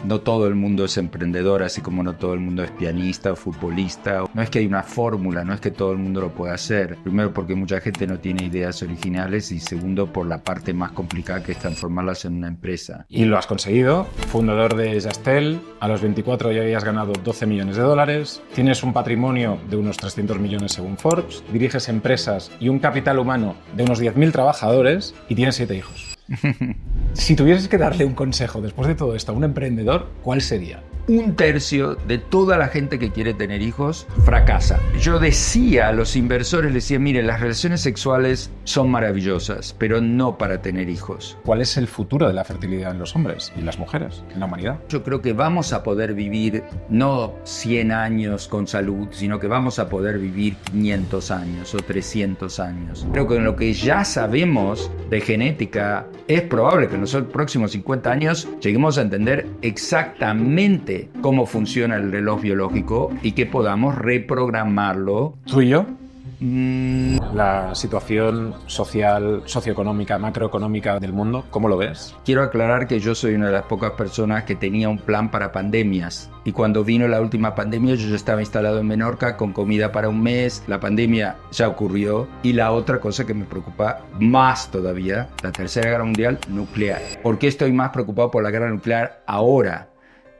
no todo el mundo es emprendedor, así como no todo el mundo es pianista o futbolista. No es que hay una fórmula, no es que todo el mundo lo pueda hacer. Primero porque mucha gente no tiene ideas originales y segundo por la parte más complicada que es transformarlas en una empresa. Y lo has conseguido, fundador de Jastel, a los 24 ya habías ganado 12 millones de dólares, tienes un patrimonio de unos 300 millones según Forbes, diriges empresas y un capital humano de unos 10.000 trabajadores y tienes 7 hijos. Si tuvieses que darle un consejo después de todo esto a un emprendedor, ¿cuál sería? Un tercio de toda la gente que quiere tener hijos fracasa. Yo decía a los inversores, les decía, miren, las relaciones sexuales son maravillosas, pero no para tener hijos. ¿Cuál es el futuro de la fertilidad en los hombres y las mujeres, en la humanidad? Yo creo que vamos a poder vivir no 100 años con salud, sino que vamos a poder vivir 500 años o 300 años. Creo que en lo que ya sabemos de genética, es probable que en los próximos 50 años lleguemos a entender exactamente cómo funciona el reloj biológico y que podamos reprogramarlo. ¿Tú y yo? La situación social, socioeconómica, macroeconómica del mundo, ¿cómo lo ves? Quiero aclarar que yo soy una de las pocas personas que tenía un plan para pandemias. Y cuando vino la última pandemia, yo ya estaba instalado en Menorca con comida para un mes. La pandemia ya ocurrió. Y la otra cosa que me preocupa más todavía, la Tercera Guerra Mundial nuclear. ¿Por qué estoy más preocupado por la guerra nuclear ahora?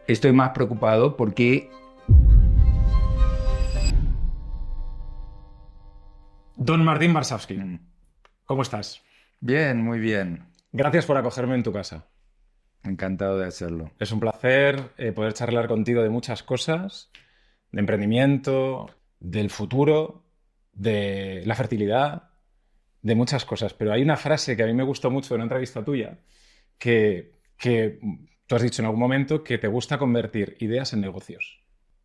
Estoy más preocupado porque... Don Martín Varsavsky, ¿cómo estás? Bien, muy bien. Gracias por acogerme en tu casa. Encantado de hacerlo. Es un placer poder charlar contigo de muchas cosas, de emprendimiento, del futuro, de la fertilidad, de muchas cosas. Pero hay una frase que a mí me gustó mucho de una entrevista tuya que tú has dicho en algún momento que te gusta convertir ideas en negocios.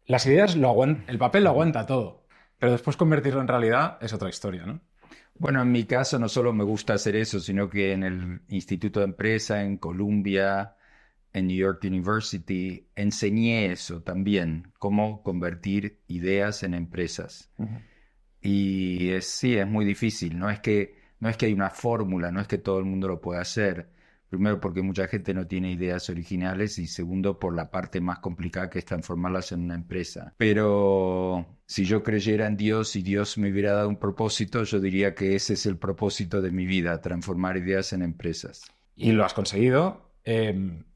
Las ideas el papel lo aguanta todo, pero después convertirlo en realidad es otra historia, ¿no? Bueno, en mi caso no solo me gusta hacer eso, sino que en el Instituto de Empresa, en Columbia, en New York University, enseñé eso también, cómo convertir ideas en empresas. Uh-huh. Y sí, es muy difícil, no es que hay una fórmula, no es que todo el mundo lo pueda hacer. Primero porque mucha gente no tiene ideas originales y segundo por la parte más complicada que es transformarlas en una empresa. Pero si yo creyera en Dios y Dios me hubiera dado un propósito, yo diría que ese es el propósito de mi vida, transformar ideas en empresas. Y lo has conseguido.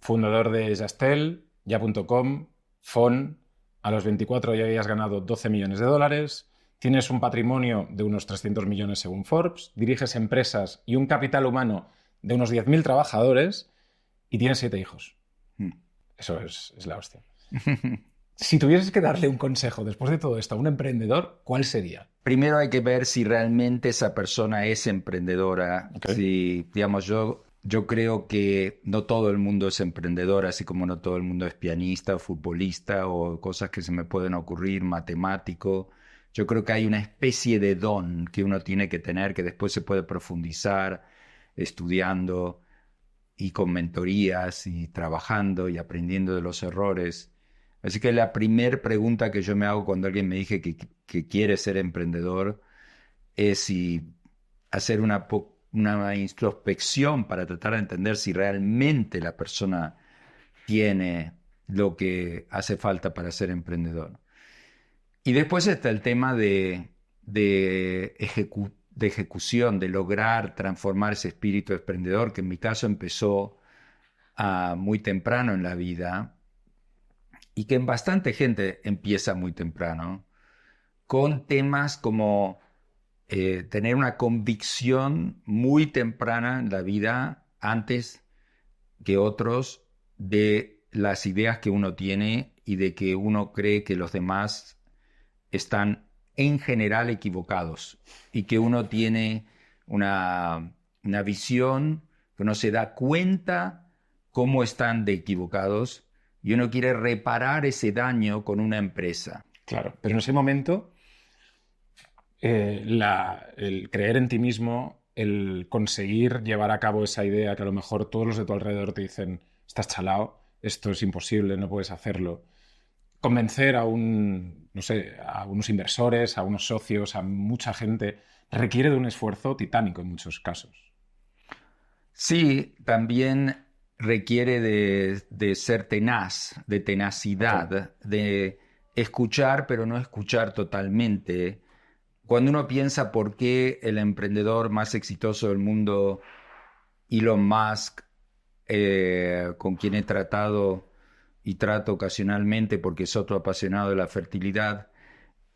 Fundador de Jastel, ya.com, FON, a los 24 ya habías ganado 12 millones de dólares, tienes un patrimonio de unos 300 millones según Forbes, diriges empresas y un capital humano de unos 10.000 trabajadores y tienes 7 hijos. Eso es la hostia. Si tuvieses que darle un consejo después de todo esto a un emprendedor, ¿cuál sería? Primero hay que ver si realmente esa persona es emprendedora. Okay. Si, digamos, yo creo que no todo el mundo es emprendedor, así como no todo el mundo es pianista o futbolista o cosas que se me pueden ocurrir, matemático. Yo creo que hay una especie de don que uno tiene que tener que después se puede profundizar estudiando y con mentorías y trabajando y aprendiendo de los errores. Así que la primera pregunta que yo me hago cuando alguien me dice que quiere ser emprendedor es si hacer una introspección para tratar de entender si realmente la persona tiene lo que hace falta para ser emprendedor. Y después está el tema de ejecución, de lograr transformar ese espíritu emprendedor, que en mi caso empezó muy temprano en la vida y que en bastante gente empieza muy temprano, con temas como tener una convicción muy temprana en la vida, antes que otros, de las ideas que uno tiene y de que uno cree que los demás están en general equivocados y que uno tiene una visión que uno se da cuenta cómo están de equivocados y uno quiere reparar ese daño con una empresa. Claro, pero en ese momento el creer en ti mismo, el conseguir llevar a cabo esa idea que a lo mejor todos los de tu alrededor te dicen estás chalao, esto es imposible, no puedes hacerlo. Convencer a unos inversores, a unos socios, a mucha gente, requiere de un esfuerzo titánico en muchos casos. Sí, también requiere de ser tenaz, de tenacidad, de escuchar, pero no escuchar totalmente. Cuando uno piensa por qué el emprendedor más exitoso del mundo, Elon Musk, con quien he tratado y trato ocasionalmente porque es otro apasionado de la fertilidad,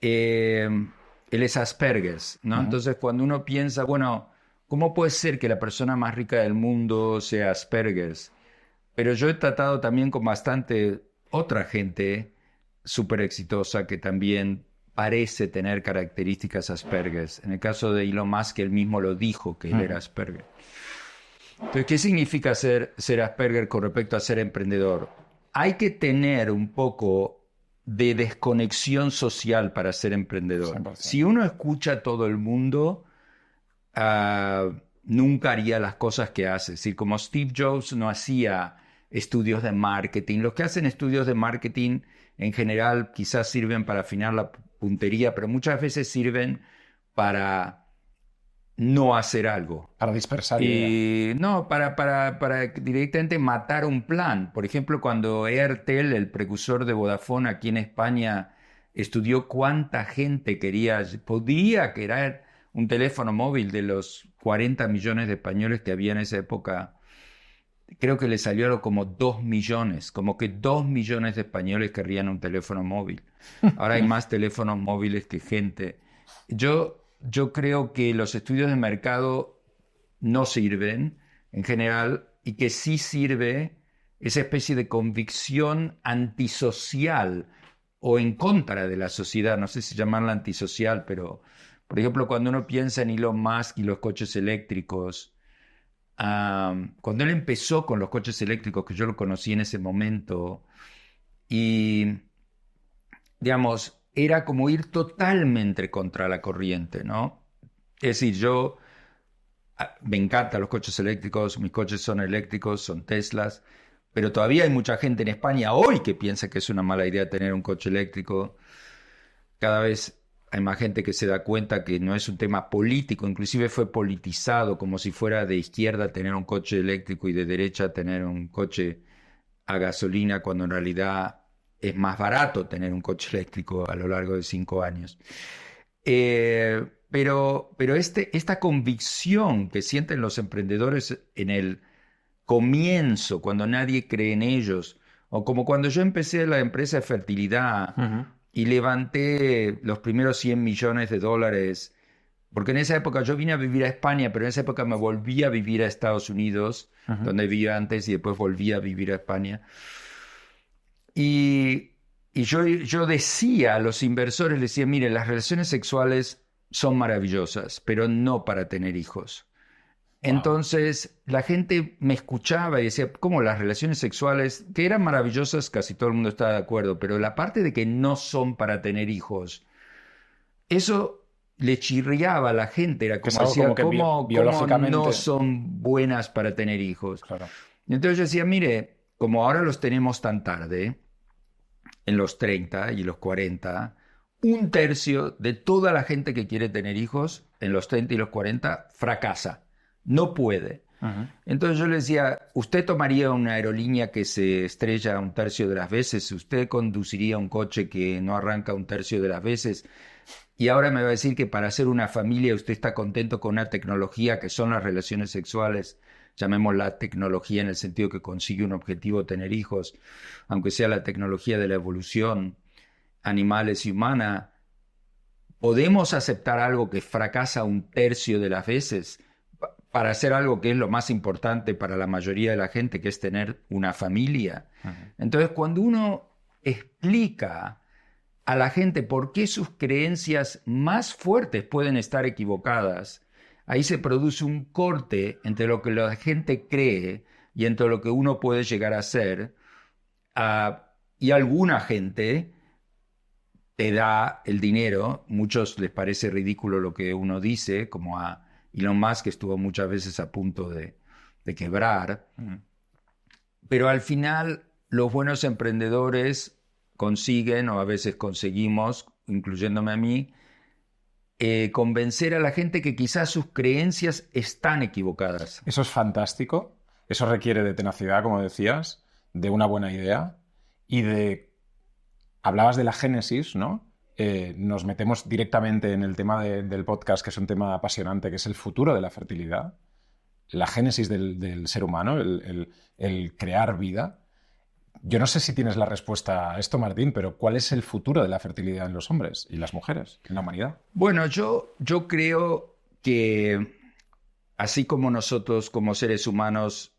él es Asperger's, ¿no? Entonces, cuando uno piensa, bueno, ¿cómo puede ser que la persona más rica del mundo sea Asperger's? Pero yo he tratado también con bastante otra gente súper exitosa que también parece tener características Asperger's. En el caso de Elon Musk, él mismo lo dijo que él era Asperger. Entonces, ¿qué significa ser Asperger con respecto a ser emprendedor? Hay que tener un poco de desconexión social para ser emprendedor. 100%. Si uno escucha a todo el mundo, nunca haría las cosas que hace. Es decir, como Steve Jobs no hacía estudios de marketing. Los que hacen estudios de marketing en general quizás sirven para afinar la puntería, pero muchas veces sirven para no hacer algo. Para dispersar ideas. No, para directamente matar un plan. Por ejemplo, cuando Airtel, el precursor de Vodafone aquí en España, estudió cuánta gente podía querer un teléfono móvil de los 40 millones de españoles que había en esa época. Creo que le salió algo como 2 millones, como que 2 millones de españoles querrían un teléfono móvil. Ahora hay más teléfonos móviles que gente. Yo creo que los estudios de mercado no sirven en general y que sí sirve esa especie de convicción antisocial o en contra de la sociedad, no sé si llamarla antisocial, pero por ejemplo cuando uno piensa en Elon Musk y los coches eléctricos, cuando él empezó con los coches eléctricos, que yo lo conocí en ese momento, y digamos, era como ir totalmente contra la corriente, ¿no? Es decir, me encantan los coches eléctricos, mis coches son eléctricos, son Teslas, pero todavía hay mucha gente en España hoy que piensa que es una mala idea tener un coche eléctrico. Cada vez hay más gente que se da cuenta que no es un tema político, inclusive fue politizado como si fuera de izquierda tener un coche eléctrico y de derecha tener un coche a gasolina, cuando en realidad es más barato tener un coche eléctrico a lo largo de 5 años. Pero esta convicción que sienten los emprendedores en el comienzo, cuando nadie cree en ellos, o como cuando yo empecé la empresa de fertilidad y levanté los primeros 100 millones de dólares, porque en esa época yo vine a vivir a España, pero en esa época me volví a vivir a Estados Unidos, donde vivía antes, y después volví a vivir a España. Y yo decía a los inversores, les decía, miren, las relaciones sexuales son maravillosas, pero no para tener hijos. Wow. Entonces la gente me escuchaba y decía, ¿cómo las relaciones sexuales, que eran maravillosas, casi todo el mundo estaba de acuerdo, pero la parte de que no son para tener hicos, eso le chirriaba a la gente, era como decía, ¿cómo no son buenas para tener hijos? Claro. Entonces yo decía, mire, como ahora los tenemos tan tarde, en los 30 y los 40, 1/3 de toda la gente que quiere tener hijos en los 30 y los 40 fracasa, no puede. Entonces yo le decía, ¿usted tomaría una aerolínea que se estrella 1/3 de las veces? ¿Usted conduciría un coche que no arranca 1/3 de las veces? Y ahora me va a decir que para hacer una familia usted está contento con una tecnología que son las relaciones sexuales, llamémosla tecnología en el sentido que consigue un objetivo, tener hijos, aunque sea la tecnología de la evolución, animales y humana. ¿Podemos aceptar algo que fracasa 1/3 de las veces para hacer algo que es lo más importante para la mayoría de la gente, que es tener una familia? Entonces, cuando uno explica a la gente por qué sus creencias más fuertes pueden estar equivocadas, ahí se produce un corte entre lo que la gente cree y entre lo que uno puede llegar a ser. Y alguna gente te da el dinero, muchos les parece ridículo lo que uno dice, como a Elon Musk, que estuvo muchas veces a punto de quebrar. Pero al final los buenos emprendedores consiguen, o a veces conseguimos, incluyéndome a mí, convencer a la gente que quizás sus creencias están equivocadas. Eso es fantástico. Eso requiere de tenacidad, como decías, de una buena idea y de... Hablabas de la génesis, ¿no? Nos metemos directamente en el tema del podcast, que es un tema apasionante, que es el futuro de la fertilidad, la génesis del ser humano, el crear vida. Yo no sé si tienes la respuesta a esto, Martín, pero ¿cuál es el futuro de la fertilidad en los hombres y las mujeres, en la humanidad? Bueno, yo creo que así como nosotros como seres humanos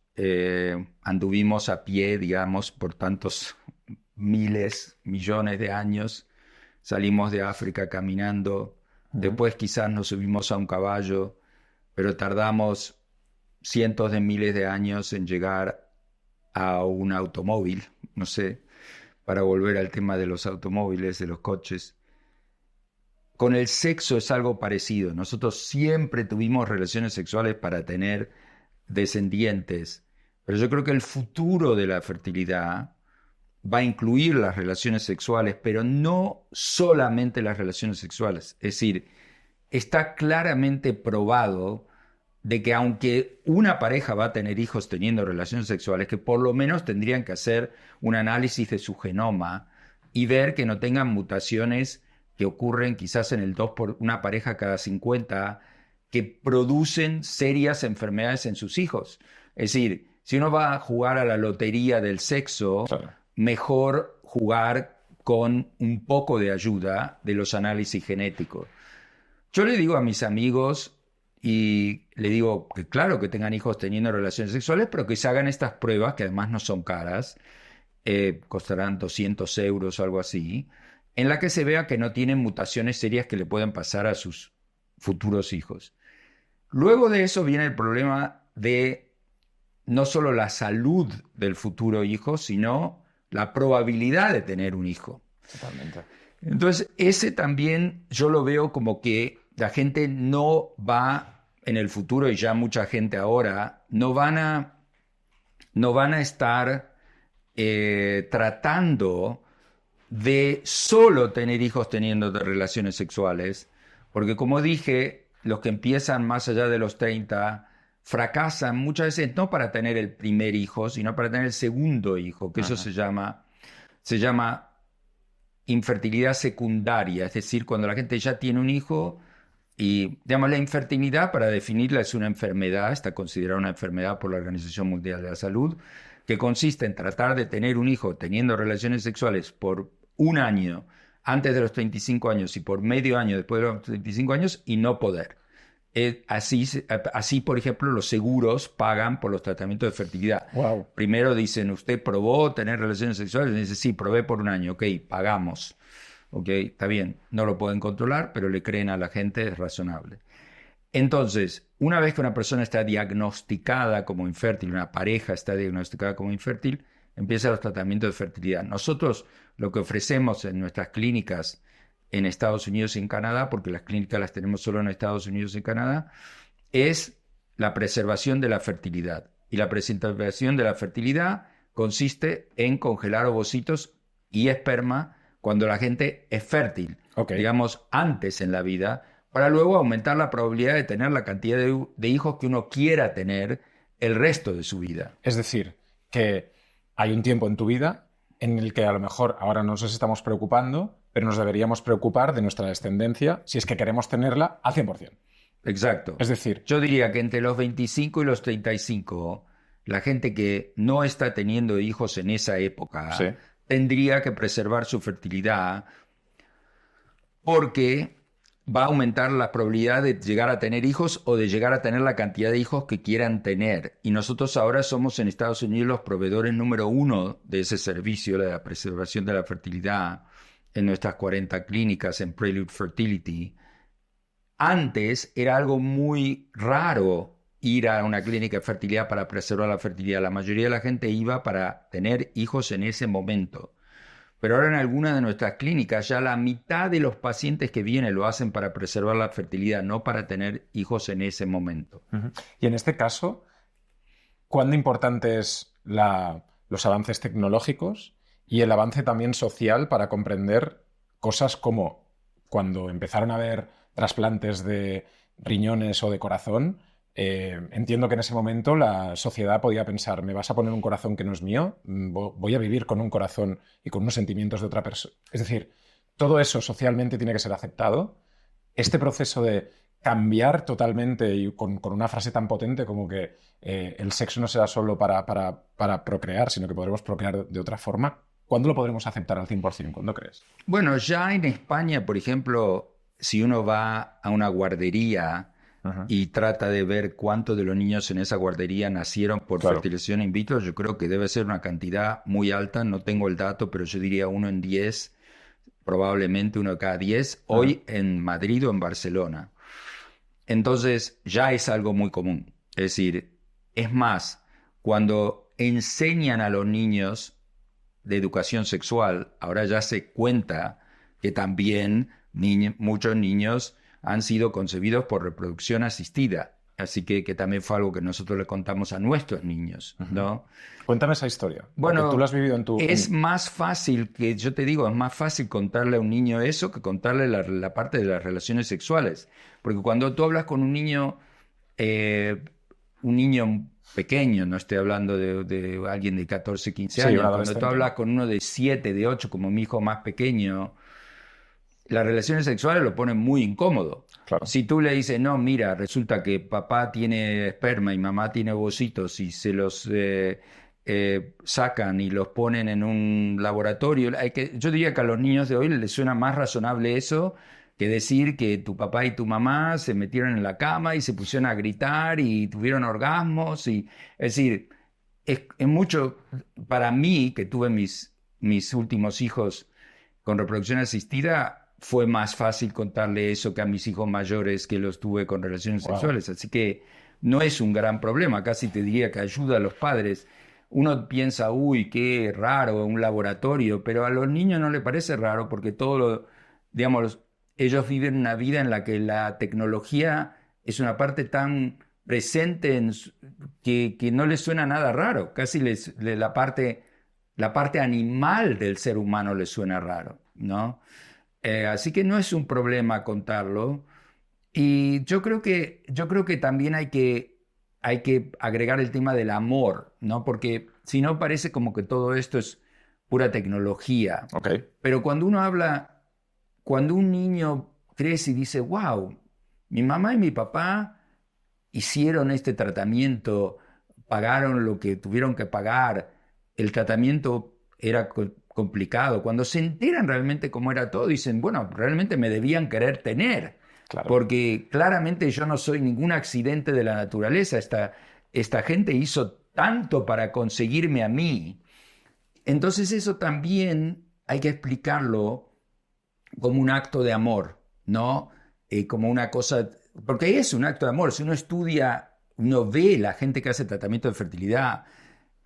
anduvimos a pie, digamos, por tantos miles, millones de años, salimos de África caminando, después quizás nos subimos a un caballo, pero tardamos cientos de miles de años en llegar a un automóvil, no sé, para volver al tema de los automóviles, de los coches. Con el sexo es algo parecido. Nosotros siempre tuvimos relaciones sexuales para tener descendientes, pero yo creo que el futuro de la fertilidad va a incluir las relaciones sexuales, pero no solamente las relaciones sexuales. Es decir, está claramente probado de que aunque una pareja va a tener hijos teniendo relaciones sexuales, que por lo menos tendrían que hacer un análisis de su genoma y ver que no tengan mutaciones que ocurren quizás en el 2 por una pareja cada 50, que producen serias enfermedades en sus hijos. Es decir, si uno va a jugar a la lotería del sexo, Claro. mejor jugar con un poco de ayuda de los análisis genéticos. Yo le digo a mis amigos y le digo que claro que tengan hijos teniendo relaciones sexuales, pero que se hagan estas pruebas, que además no son caras, costarán 200 euros o algo así, en la que se vea que no tienen mutaciones serias que le pueden pasar a sus futuros hijos. Luego de eso viene el problema de no solo la salud del futuro hijo, sino la probabilidad de tener un hijo. Totalmente. Entonces, ese también yo lo veo como que la gente no va en el futuro, y ya mucha gente ahora, no van a estar tratando de solo tener hijos teniendo relaciones sexuales, porque como dije, los que empiezan más allá de los 30 fracasan muchas veces no para tener el primer hijo, sino para tener el segundo hijo, que eso se llama infertilidad secundaria, es decir, cuando la gente ya tiene un hijo y, digamos, la infertilidad, para definirla, es una enfermedad, está considerada una enfermedad por la Organización Mundial de la Salud, que consiste en tratar de tener un hijo teniendo relaciones sexuales por un año antes de los 35 años y por medio año después de los 35 años y no poder. Así, por ejemplo, los seguros pagan por los tratamientos de fertilidad. Wow. Primero dicen, ¿usted probó tener relaciones sexuales? Y dice, sí, probé por un año. Ok, pagamos. Ok, está bien. No lo pueden controlar, pero le creen a la gente, es razonable. Entonces, una vez que una persona está diagnosticada como infértil, una pareja está diagnosticada como infértil, empiezan los tratamientos de fertilidad. Nosotros lo que ofrecemos en nuestras clínicas en Estados Unidos y en Canadá, porque las clínicas las tenemos solo en Estados Unidos y Canadá, es la preservación de la fertilidad. Y la preservación de la fertilidad consiste en congelar ovocitos y esperma cuando la gente es fértil, digamos, antes en la vida, para luego aumentar la probabilidad de tener la cantidad de hijos que uno quiera tener el resto de su vida. Es decir, que hay un tiempo en tu vida en el que a lo mejor ahora no nos estamos preocupando, pero nos deberíamos preocupar de nuestra descendencia si es que queremos tenerla al 100%. Exacto. Es decir, yo diría que entre los 25 y los 35, la gente que no está teniendo hijos en esa época sí, tendría que preservar su fertilidad porque va a aumentar la probabilidad de llegar a tener hijos o de llegar a tener la cantidad de hijos que quieran tener. Y nosotros ahora somos en Estados Unidos los proveedores número 1 de ese servicio, de la preservación de la fertilidad, en nuestras 40 clínicas en Prelude Fertility. Antes era algo muy raro ir a una clínica de fertilidad para preservar la fertilidad. La mayoría de la gente iba para tener hijos en ese momento. Pero ahora en algunas de nuestras clínicas ya la mitad de los pacientes que vienen lo hacen para preservar la fertilidad, no para tener hijos en ese momento. Y en este caso, ¿cuán importante es los avances tecnológicos y el avance también social para comprender cosas como cuando empezaron a haber trasplantes de riñones o de corazón? entiendo que en ese momento la sociedad podía pensar, me vas a poner un corazón que no es mío, voy a vivir con un corazón y con unos sentimientos de otra persona. Es decir, todo eso socialmente tiene que ser aceptado. Este proceso de cambiar totalmente y con una frase tan potente como que el sexo no será solo para procrear, sino que podremos procrear de otra forma, ¿cuándo lo podremos aceptar al 100%? ¿Cuándo crees? Bueno, ya en España, por ejemplo, si uno va a una guardería Ajá. y trata de ver cuántos de los niños en esa guardería nacieron por Claro. fertilización in vitro, yo creo que debe ser una cantidad muy alta, no tengo el dato, pero yo diría 1 en 10, probablemente 1 de cada 10, Ajá. hoy en Madrid o en Barcelona. Entonces ya es algo muy común. Es decir, es más, cuando enseñan a los niños de educación sexual, ahora ya se cuenta que también muchos niños han sido concebidos por reproducción asistida. Así que también fue algo que nosotros le contamos a nuestros niños, Ujú. ¿no? Cuéntame esa historia, porque tú lo has Bueno, vivido en tu... es más fácil que, yo te digo, es más fácil contarle a un niño eso que contarle la parte de las relaciones sexuales. Porque cuando tú hablas con eh, un niño pequeño, no estoy hablando de alguien de 14, 15 Sí, un años, cuando tú adolescente, hablas ¿no? con uno de 7, de 8, como mi hijo más pequeño, las relaciones sexuales lo ponen muy incómodo. Claro. Si tú le dices, no, mira, resulta que papá tiene esperma y mamá tiene ovocitos y se los sacan y los ponen en un laboratorio, yo diría que a los niños de hoy les suena más razonable eso que decir que tu papá y tu mamá se metieron en la cama y se pusieron a gritar y tuvieron orgasmos. Es decir, es mucho, para mí, que tuve mis últimos hijos con reproducción asistida, fue más fácil contarle eso que a mis hijos mayores que los tuve con relaciones Wow. sexuales. Así que no es un gran problema, casi te diría que ayuda a los padres. Uno piensa, uy, qué raro, un laboratorio, pero a los niños no les parece raro porque digamos, ellos viven una vida en la que la tecnología es una parte tan presente que no les suena nada raro. Casi la parte animal del ser humano les suena raro, ¿no? Así que no es un problema contarlo. Y yo creo que también hay que agregar el tema del amor, ¿no? Porque si no parece como que todo esto es pura tecnología. Ok. Pero cuando un niño crece y dice, wow, mi mamá y mi papá hicieron este tratamiento, pagaron lo que tuvieron que pagar, el tratamiento era complicado. Cuando se enteran realmente cómo era todo, dicen, bueno, realmente me debían querer tener, Claro. porque claramente yo no soy ningún accidente de la naturaleza. Esta gente hizo tanto para conseguirme a mí. Entonces eso también hay que explicarlo como un acto de amor, ¿no? Como una cosa, porque es un acto de amor. Si uno estudia, uno ve la gente que hace tratamiento de fertilidad,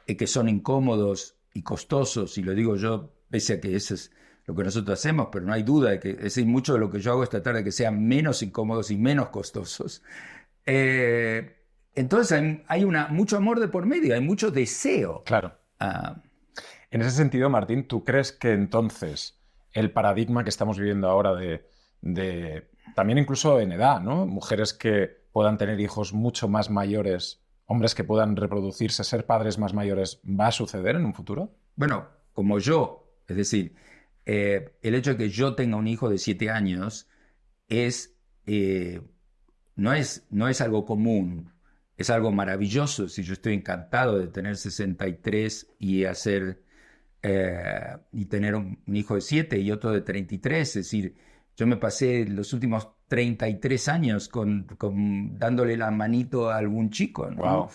que son incómodos y costosos, y lo digo yo, pese a que eso es lo que nosotros hacemos, pero no hay duda de que es decir, mucho de lo que yo hago es tratar de que sean menos incómodos y menos costosos. Eh, entonces hay mucho amor de por medio, hay mucho deseo. Claro. Ah, En ese sentido, Martín, ¿tú crees que entonces el paradigma que estamos viviendo ahora también incluso en edad, ¿no? Mujeres que puedan tener hijos mucho más mayores, hombres que puedan reproducirse, ser padres más mayores, ¿va a suceder en un futuro? bueno, como yo, es decir, el hecho de que yo tenga un hijo de 7 años es, eh, no es algo común, es algo maravilloso. Si yo estoy encantado de tener 63 y tener un hijo de 7 y otro de 33, es decir, yo me pasé los últimos 33 años dándole la manito a algún chico, ¿no? Wow.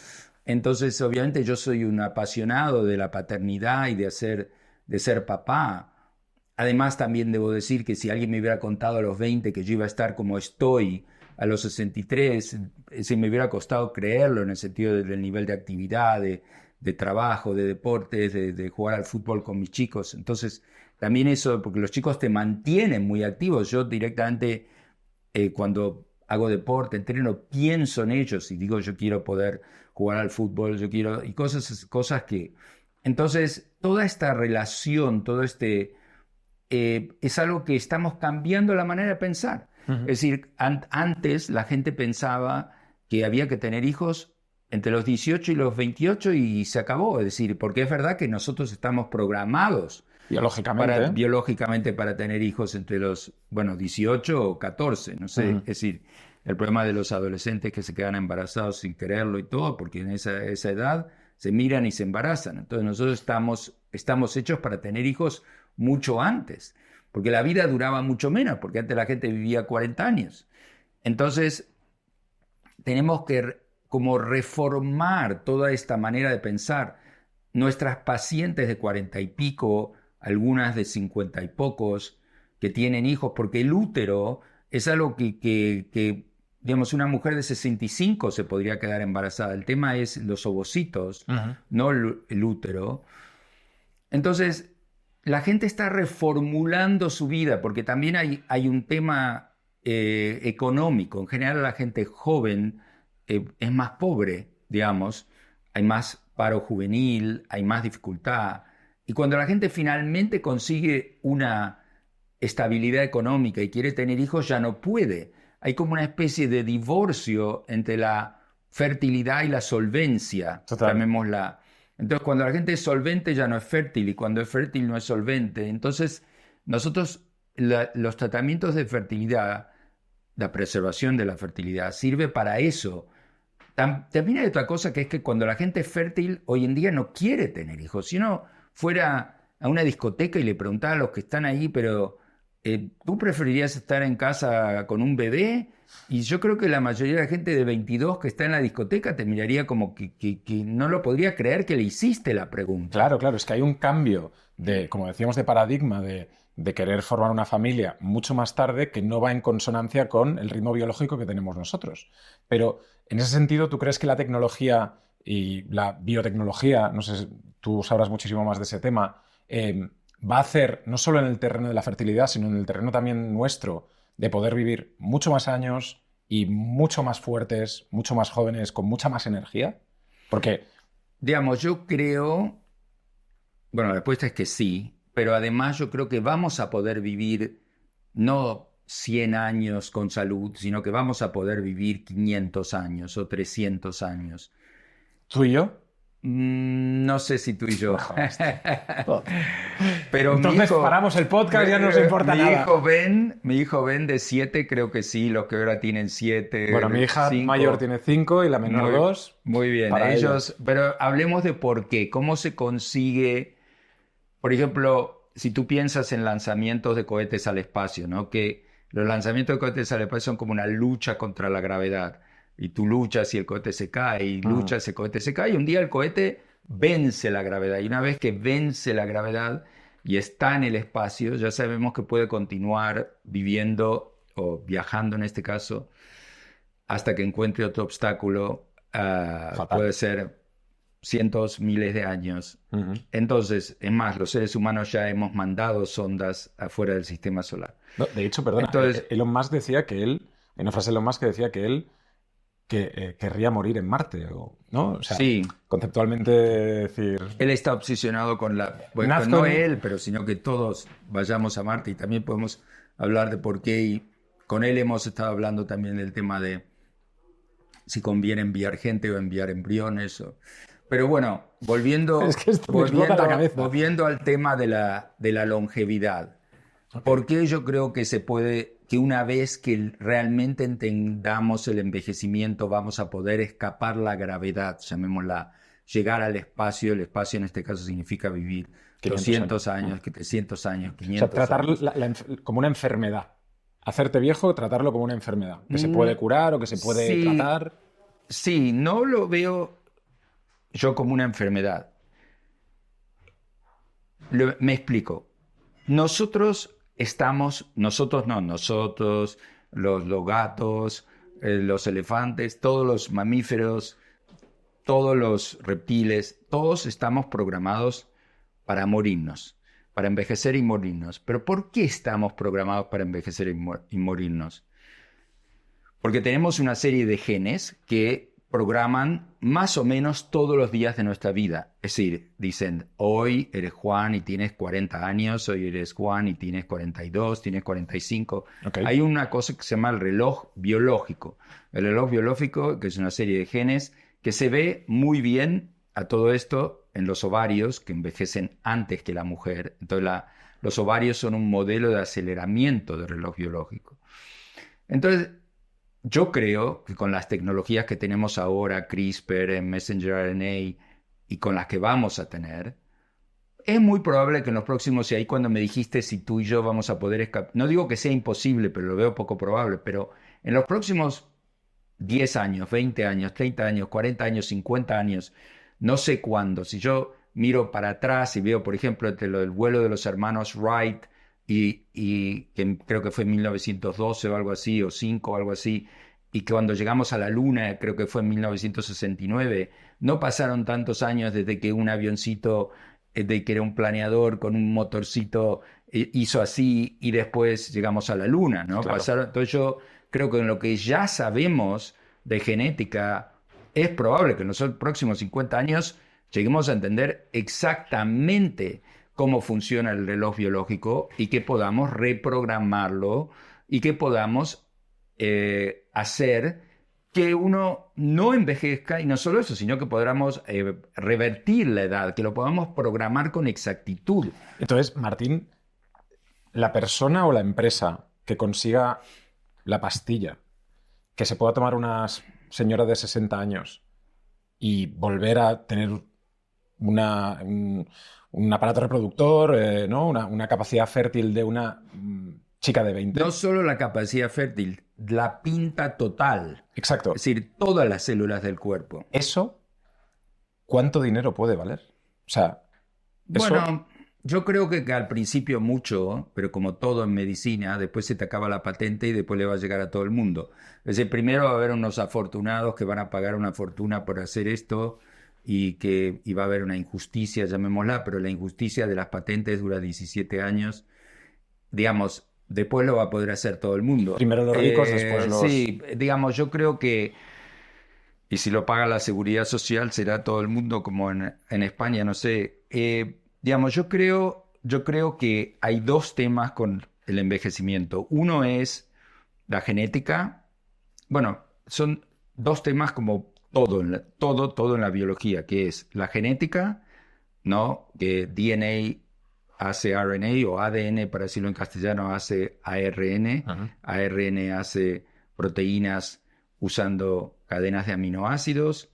Entonces, obviamente, yo soy un apasionado de la paternidad y de ser papá. Además, también debo decir que si alguien me hubiera contado a los 20 que yo iba a estar como estoy a los 63, si me hubiera costado creerlo en el sentido del nivel de actividad, de trabajo, de deportes, de jugar al fútbol con mis chicos. Entonces, también eso, porque los chicos te mantienen muy activos. Yo directamente, cuando hago deporte, entreno, pienso en ellos y digo, yo quiero poder jugar al fútbol, yo quiero, y cosas que... Entonces, toda esta relación, es algo que estamos cambiando la manera de pensar. Ujú. Es decir, antes la gente pensaba que había que tener hijos entre los 18 y los 28 y se acabó. Es decir, porque es verdad que nosotros estamos programados biológicamente para tener hijos entre los, 18 o 14, no sé. Es decir, el problema de los adolescentes que se quedan embarazados sin quererlo y todo, porque en esa edad se miran y se embarazan. Entonces nosotros estamos hechos para tener hijos mucho antes, porque la vida duraba mucho menos, porque antes la gente vivía 40 años. Entonces tenemos que como reformar toda esta manera de pensar. Nuestras pacientes de 40 y pico, algunas de 50 y pocos, que tienen hijos, porque el útero es algo que digamos, una mujer de 65 se podría quedar embarazada. El tema es los ovocitos, no el útero. Entonces, la gente está reformulando su vida, porque también hay un tema económico. En general, la gente joven es más pobre, digamos, hay más paro juvenil, hay más dificultad. Y cuando la gente finalmente consigue una estabilidad económica y quiere tener hijos, ya no puede. Hay como una especie de divorcio entre la fertilidad y la solvencia, llamémosla. Entonces, cuando la gente es solvente ya no es fértil, y cuando es fértil no es solvente. Entonces, nosotros, los tratamientos de fertilidad, la preservación de la fertilidad, sirve para eso. También hay otra cosa, que es que cuando la gente es fértil, hoy en día no quiere tener hijos. Si uno fuera a una discoteca y le preguntara a los que están ahí, pero ¿tú preferirías estar en casa con un bebé? Y yo creo que la mayoría de la gente de 22 que está en la discoteca te miraría como que no lo podría creer que le hiciste la pregunta. Claro, es que hay un cambio como decíamos, de paradigma de querer formar una familia mucho más tarde, que no va en consonancia con el ritmo biológico que tenemos nosotros. Pero en ese sentido, ¿tú crees que la tecnología y la biotecnología, no sé, tú sabrás muchísimo más de ese tema, va a hacer, no solo en el terreno de la fertilidad, sino en el terreno también nuestro, de poder vivir mucho más años y mucho más fuertes, mucho más jóvenes, con mucha más energía? Porque, digamos, yo creo, la respuesta es que sí, pero además yo creo que vamos a poder vivir no 100 años con salud, sino que vamos a poder vivir 500 años o 300 años. ¿tú y yo? No sé si tú y yo. Pero entonces paramos el podcast, ya no nos importa nada. Mi hijo Ben de 7, creo que sí, los que ahora tienen 7. Bueno, mi hija 5. Mayor tiene 5 y la menor 2. Muy bien, ellos. Pero hablemos de por qué, cómo se consigue. Por ejemplo, si tú piensas en lanzamientos de cohetes al espacio, ¿no? Que los lanzamientos de cohetes al espacio son como una lucha contra la gravedad. Y tú luchas y el cohete se cae, y luchas y el cohete se cae, y un día el cohete vence la gravedad. Y una vez que vence la gravedad y está en el espacio, ya sabemos que puede continuar viviendo o viajando en este caso hasta que encuentre otro obstáculo. Puede ser cientos, miles de años. Entonces, es más, los seres humanos ya hemos mandado sondas afuera del sistema solar. No, de hecho, perdona, Elon Musk decía que él, en una frase de Elon Musk decía que él querría morir en Marte, ¿no? O sea, sí. Conceptualmente decir... Él está obsesionado con Bueno, no él, pero sino que todos vayamos a Marte, y también podemos hablar de por qué, y con él hemos estado hablando también del tema de si conviene enviar gente o enviar embriones. Pero bueno, volviendo al tema de la longevidad. Okay. ¿Por qué yo creo que se puede... que una vez que realmente entendamos el envejecimiento vamos a poder escapar la gravedad, llamémosla, llegar al espacio? El espacio en este caso significa vivir 200 años, 300 años, 500 o sea, tratar como una enfermedad. Hacerte viejo, tratarlo como una enfermedad. Que se puede curar o que se puede tratar. Sí, no lo veo yo como una enfermedad. Me explico. Nosotros, los gatos, los elefantes, todos los mamíferos, todos los reptiles, todos estamos programados para morirnos, para envejecer y morirnos. ¿Pero por qué estamos programados para envejecer y morirnos? Porque tenemos una serie de genes que programan más o menos todos los días de nuestra vida. Es decir, dicen, hoy eres Juan y tienes 40 años, hoy eres Juan y tienes 42, tienes 45. Okay. Hay una cosa que se llama el reloj biológico. El reloj biológico, que es una serie de genes, que se ve muy bien a todo esto en los ovarios, que envejecen antes que la mujer. Entonces, los ovarios son un modelo de aceleramiento del reloj biológico. Entonces, yo creo que con las tecnologías que tenemos ahora, CRISPR, Messenger RNA, y con las que vamos a tener, es muy probable que en los próximos, y ahí cuando me dijiste si tú y yo vamos a poder escapar, no digo que sea imposible, pero lo veo poco probable, pero en los próximos 10 años, 20 años, 30 años, 40 años, 50 años, no sé cuándo, si yo miro para atrás y veo, por ejemplo, entre lo del vuelo de los hermanos Wright y que creo que fue en 1912 o algo así, o 5 o algo así, y que cuando llegamos a la Luna, creo que fue en 1969, no pasaron tantos años desde que un avioncito, de que era un planeador con un motorcito, hizo así y después llegamos a la Luna, ¿no? Claro. Entonces yo creo que en lo que ya sabemos de genética, es probable que en los próximos 50 años lleguemos a entender exactamente cómo funciona el reloj biológico y que podamos reprogramarlo y que podamos hacer que uno no envejezca, y no solo eso, sino que podamos revertir la edad, que lo podamos programar con exactitud. Entonces, Martín, la persona o la empresa que consiga la pastilla que se pueda tomar una señora de 60 años y volver a tener un aparato reproductor, ¿no? Una capacidad fértil de una chica de 20. No solo la capacidad fértil, la pinta total. Exacto. Es decir, todas las células del cuerpo. ¿Eso cuánto dinero puede valer? O sea, bueno, yo creo que al principio mucho, pero como todo en medicina, después se te acaba la patente y después le va a llegar a todo el mundo. Es decir, primero va a haber unos afortunados que van a pagar una fortuna por hacer esto y va a haber una injusticia, llamémosla, pero la injusticia de las patentes dura 17 años. Digamos, después lo va a poder hacer todo el mundo. Primero los ricos, después los... Sí, digamos, yo creo que, y si lo paga la seguridad social, será todo el mundo como en España, no sé. Digamos, yo creo que hay dos temas con el envejecimiento. Uno es la genética. Bueno, son dos temas como todo en la biología, que es la genética, ¿no? Que DNA hace RNA o ADN, para decirlo en castellano, hace ARN. Ajá. ARN hace proteínas usando cadenas de aminoácidos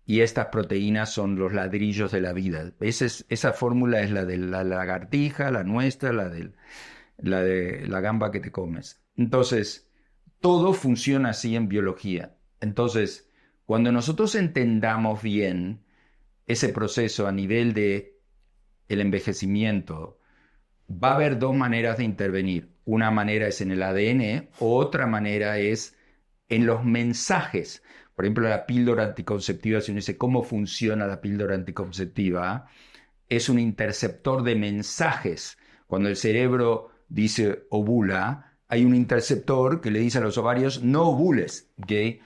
y estas proteínas son los ladrillos de la vida. Esa fórmula es la de la lagartija, la nuestra, la de la gamba que te comes. Entonces, todo funciona así en biología. Entonces, cuando nosotros entendamos bien ese proceso a nivel de el envejecimiento, va a haber dos maneras de intervenir. Una manera es en el ADN, otra manera es en los mensajes. Por ejemplo, la píldora anticonceptiva, si uno dice cómo funciona la píldora anticonceptiva, es un interceptor de mensajes. Cuando el cerebro dice ovula, hay un interceptor que le dice a los ovarios no ovules, ¿okay?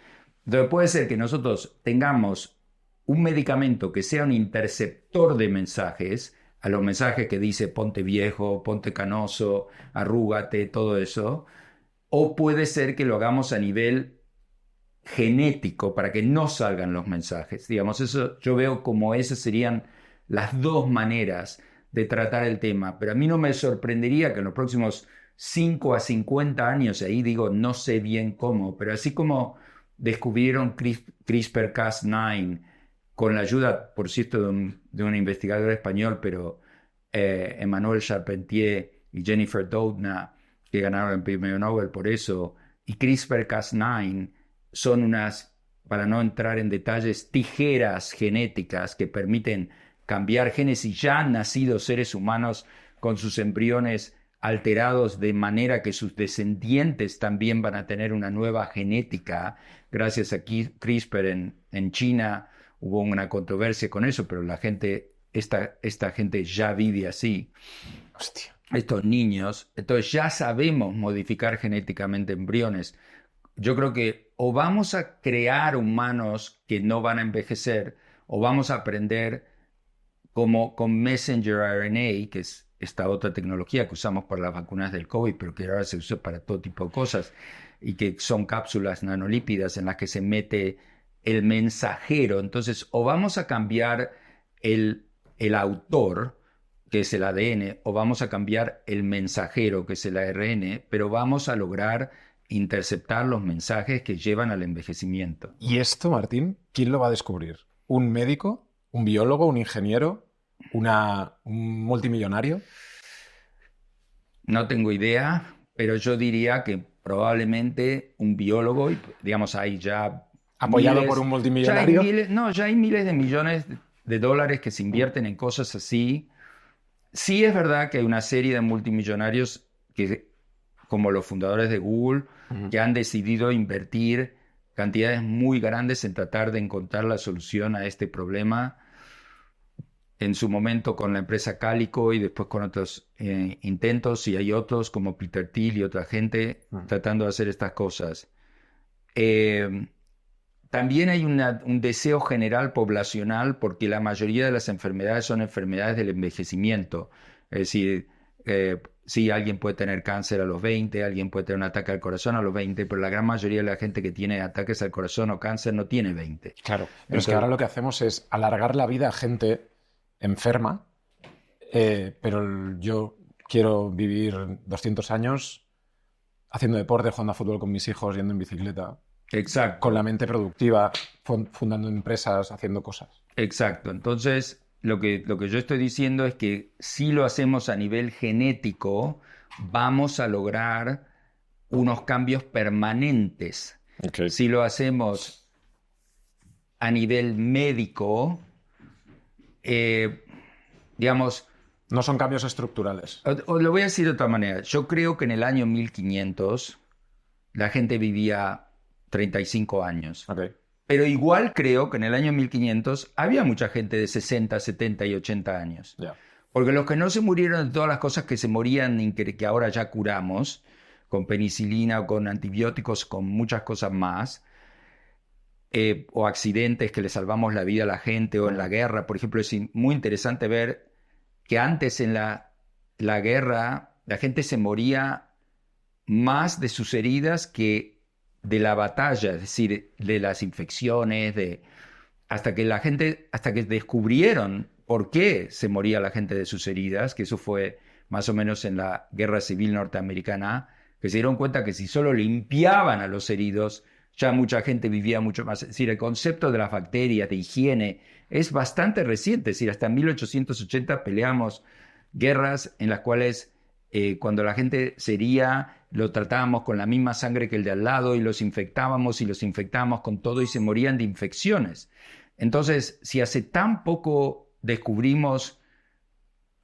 Entonces puede ser que nosotros tengamos un medicamento que sea un interceptor de mensajes, a los mensajes que dice ponte viejo, ponte canoso, arrúgate, todo eso, o puede ser que lo hagamos a nivel genético para que no salgan los mensajes. Digamos, eso yo veo como esas serían las dos maneras de tratar el tema, pero a mí no me sorprendería que en los próximos 5 a 50 años, ahí digo, no sé bien cómo, pero así como descubrieron CRISPR-Cas9 con la ayuda, por cierto, de un investigador español, pero Emmanuel Charpentier y Jennifer Doudna, que ganaron el premio Nobel por eso, y CRISPR-Cas9 son unas, para no entrar en detalles, tijeras genéticas que permiten cambiar genes y ya han nacido seres humanos con sus embriones alterados de manera que sus descendientes también van a tener una nueva genética. Gracias a CRISPR en China hubo una controversia con eso, pero la gente, esta gente ya vive así. Hostia. Estos niños, entonces ya sabemos modificar genéticamente embriones. Yo creo que o vamos a crear humanos que no van a envejecer, o vamos a aprender como con Messenger RNA, que es esta otra tecnología que usamos para las vacunas del COVID, pero que ahora se usa para todo tipo de cosas, y que son cápsulas nanolípidas en las que se mete el mensajero. Entonces, o vamos a cambiar el autor, que es el ADN, o vamos a cambiar el mensajero, que es el ARN, pero vamos a lograr interceptar los mensajes que llevan al envejecimiento. ¿Y esto, Martín, quién lo va a descubrir? ¿Un médico? ¿Un biólogo? ¿Un ingeniero? ¿Un multimillonario? No tengo idea, pero yo diría que probablemente un biólogo, y digamos, hay ya ¿Apoyado miles, por un multimillonario? ya hay miles de millones de dólares que se invierten en cosas así. Sí es verdad que hay una serie de multimillonarios que, como los fundadores de Google, que han decidido invertir cantidades muy grandes en tratar de encontrar la solución a este problema. En su momento con la empresa Calico y después con otros intentos, y hay otros como Peter Thiel y otra gente tratando de hacer estas cosas. También hay un deseo general poblacional porque la mayoría de las enfermedades son enfermedades del envejecimiento. Es decir, sí, alguien puede tener cáncer a los 20, alguien puede tener un ataque al corazón a los 20, pero la gran mayoría de la gente que tiene ataques al corazón o cáncer no tiene 20. Claro, pero es que ahora lo que hacemos es alargar la vida a gente enferma, pero yo quiero vivir 200 años haciendo deporte, jugando a fútbol con mis hijos, yendo en bicicleta. Exacto. Con la mente productiva, fundando empresas, haciendo cosas. Exacto. Entonces, lo que yo estoy diciendo es que si lo hacemos a nivel genético, vamos a lograr unos cambios permanentes. Okay. Si lo hacemos a nivel médico, digamos... No son cambios estructurales. O lo voy a decir de otra manera. Yo creo que en el año 1500 la gente vivía 35 años. Okay. Pero igual creo que en el año 1500 había mucha gente de 60, 70 y 80 años. Yeah. Porque los que no se murieron de todas las cosas que se morían y que ahora ya curamos, con penicilina o con antibióticos, con muchas cosas más, o accidentes que le salvamos la vida a la gente, o en la guerra, por ejemplo, es muy interesante ver que antes en la guerra la gente se moría más de sus heridas que de la batalla, es decir, de las infecciones, hasta que descubrieron por qué se moría la gente de sus heridas, que eso fue más o menos en la Guerra Civil Norteamericana, que se dieron cuenta que si solo limpiaban a los heridos, ya mucha gente vivía mucho más. Es decir, el concepto de las bacterias, de higiene, es bastante reciente. Es decir, hasta 1880 peleamos guerras en las cuales cuando la gente se hería, lo tratábamos con la misma sangre que el de al lado y los infectábamos con todo y se morían de infecciones. Entonces, si hace tan poco descubrimos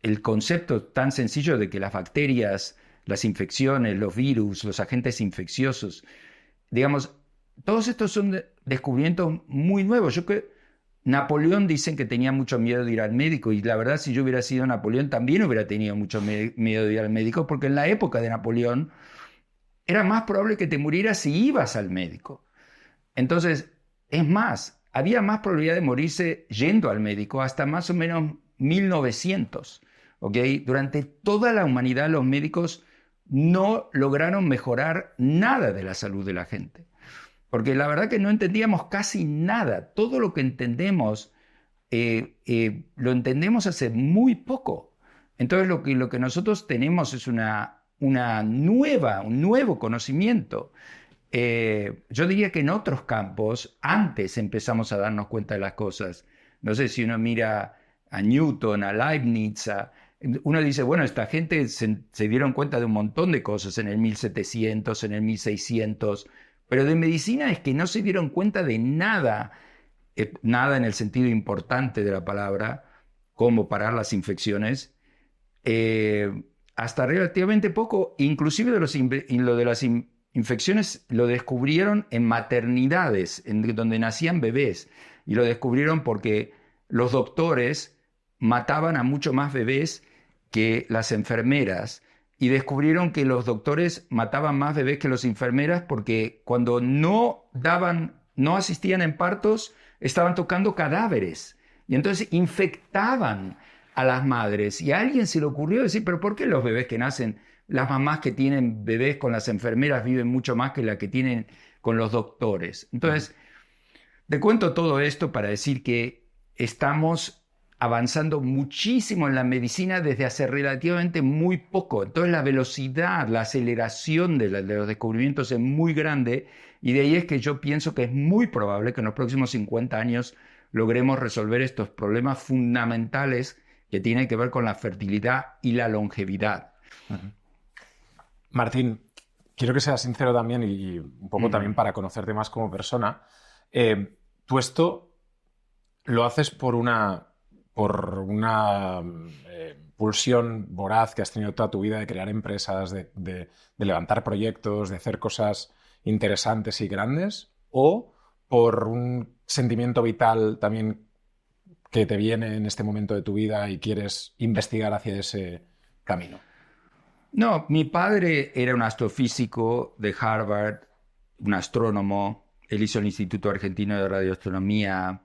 el concepto tan sencillo de que las bacterias, las infecciones, los virus, los agentes infecciosos, digamos, todos estos son descubrimientos muy nuevos. Napoleón dicen que tenía mucho miedo de ir al médico, y la verdad, si yo hubiera sido Napoleón también hubiera tenido mucho miedo de ir al médico, porque en la época de Napoleón era más probable que te murieras si ibas al médico. Entonces, es más, había más probabilidad de morirse yendo al médico hasta más o menos 1900. ¿Okay? Durante toda la humanidad los médicos no lograron mejorar nada de la salud de la gente. Porque la verdad que no entendíamos casi nada. Todo lo que entendemos, lo entendemos hace muy poco. Entonces lo que nosotros tenemos es un nuevo conocimiento. Yo diría que en otros campos, antes empezamos a darnos cuenta de las cosas. No sé si uno mira a Newton, a Leibniz, uno dice, bueno, esta gente se dieron cuenta de un montón de cosas en el 1700, en el 1600... Pero de medicina es que no se dieron cuenta de nada, nada en el sentido importante de la palabra, cómo parar las infecciones, hasta relativamente poco. Inclusive lo de las infecciones lo descubrieron en maternidades, donde nacían bebés, y lo descubrieron porque los doctores mataban a mucho más bebés que las enfermeras. y descubrieron que los doctores mataban más bebés que las enfermeras porque cuando no asistían en partos, estaban tocando cadáveres. Y entonces infectaban a las madres. Y a alguien se le ocurrió decir, pero ¿por qué los bebés que nacen, las mamás que tienen bebés con las enfermeras viven mucho más que las que tienen con los doctores? Entonces, te cuento todo esto para decir que estamos avanzando muchísimo en la medicina desde hace relativamente muy poco. Entonces la velocidad, la aceleración de los descubrimientos es muy grande y de ahí es que yo pienso que es muy probable que en los próximos 50 años logremos resolver estos problemas fundamentales que tienen que ver con la fertilidad y la longevidad. Martín, quiero que seas sincero también y un poco también para conocerte más como persona. Tú esto lo haces por una pulsión voraz que has tenido toda tu vida de crear empresas, de levantar proyectos, de hacer cosas interesantes y grandes, o por un sentimiento vital también que te viene en este momento de tu vida y quieres investigar hacia ese camino. No, mi padre era un astrofísico de Harvard, un astrónomo. Él hizo el Instituto Argentino de Radioastronomía.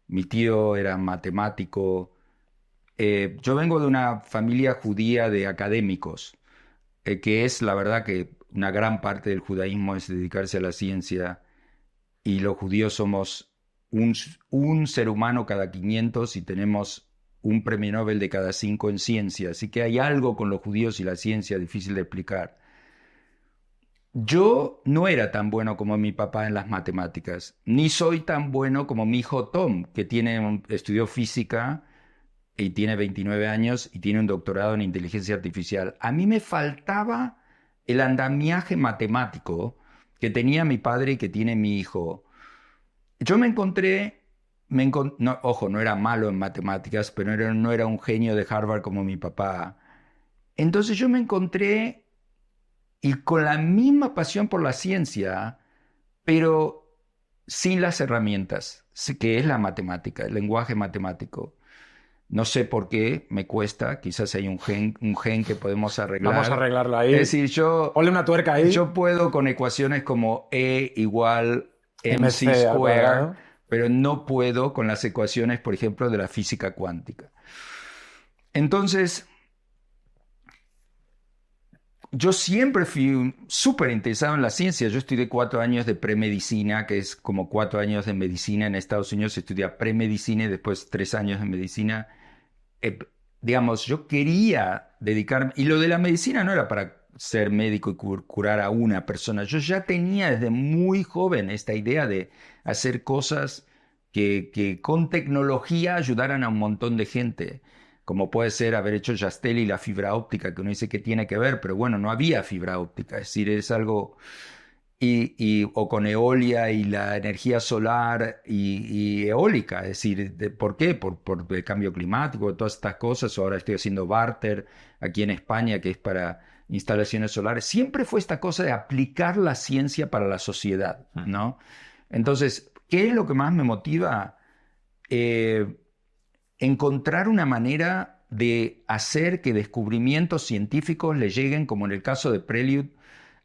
Mi tío era matemático. Yo vengo de una familia judía de académicos, que es la verdad que una gran parte del judaísmo es dedicarse a la ciencia y los judíos somos un ser humano cada 500 y tenemos un premio Nobel de cada 5 en ciencia. Así que hay algo con los judíos y la ciencia difícil de explicar. Yo no era tan bueno como mi papá en las matemáticas, ni soy tan bueno como mi hijo Tom, que estudió física y tiene 29 años y tiene un doctorado en inteligencia artificial. A mí me faltaba el andamiaje matemático que tenía mi padre y que tiene mi hijo. Yo no, ojo, no era malo en matemáticas, pero no era un genio de Harvard como mi papá. Entonces yo me encontré y con la misma pasión por la ciencia, pero sin las herramientas, que es la matemática, el lenguaje matemático. No sé por qué, me cuesta, quizás hay un gen que podemos arreglar. Vamos a arreglarlo ahí. Es decir, ponle una tuerca ahí. Yo puedo con ecuaciones como E igual MC al square, cuadrado. pero no puedo con las ecuaciones, por ejemplo, de la física cuántica. Entonces, yo siempre fui súper interesado en la ciencia. Yo estudié 4 años de premedicina, que es como 4 años de medicina. En Estados Unidos se estudia premedicina y después 3 años de medicina. Digamos, yo quería dedicarme, y lo de la medicina no era para ser médico y curar a una persona. Yo ya tenía desde muy joven esta idea de hacer cosas que con tecnología ayudaran a un montón de gente, como puede ser haber hecho Yastel y la fibra óptica, que uno dice que tiene que ver, pero bueno, no había fibra óptica, es decir, es algo... o con Eolia y la energía solar y eólica, es decir, ¿por qué? Por el cambio climático, todas estas cosas. Ahora estoy haciendo barter aquí en España, que es para instalaciones solares. Siempre fue esta cosa de aplicar la ciencia para la sociedad, ¿no? Entonces, ¿qué es lo que más me motiva? Encontrar una manera de hacer que descubrimientos científicos le lleguen, como en el caso de Prelude,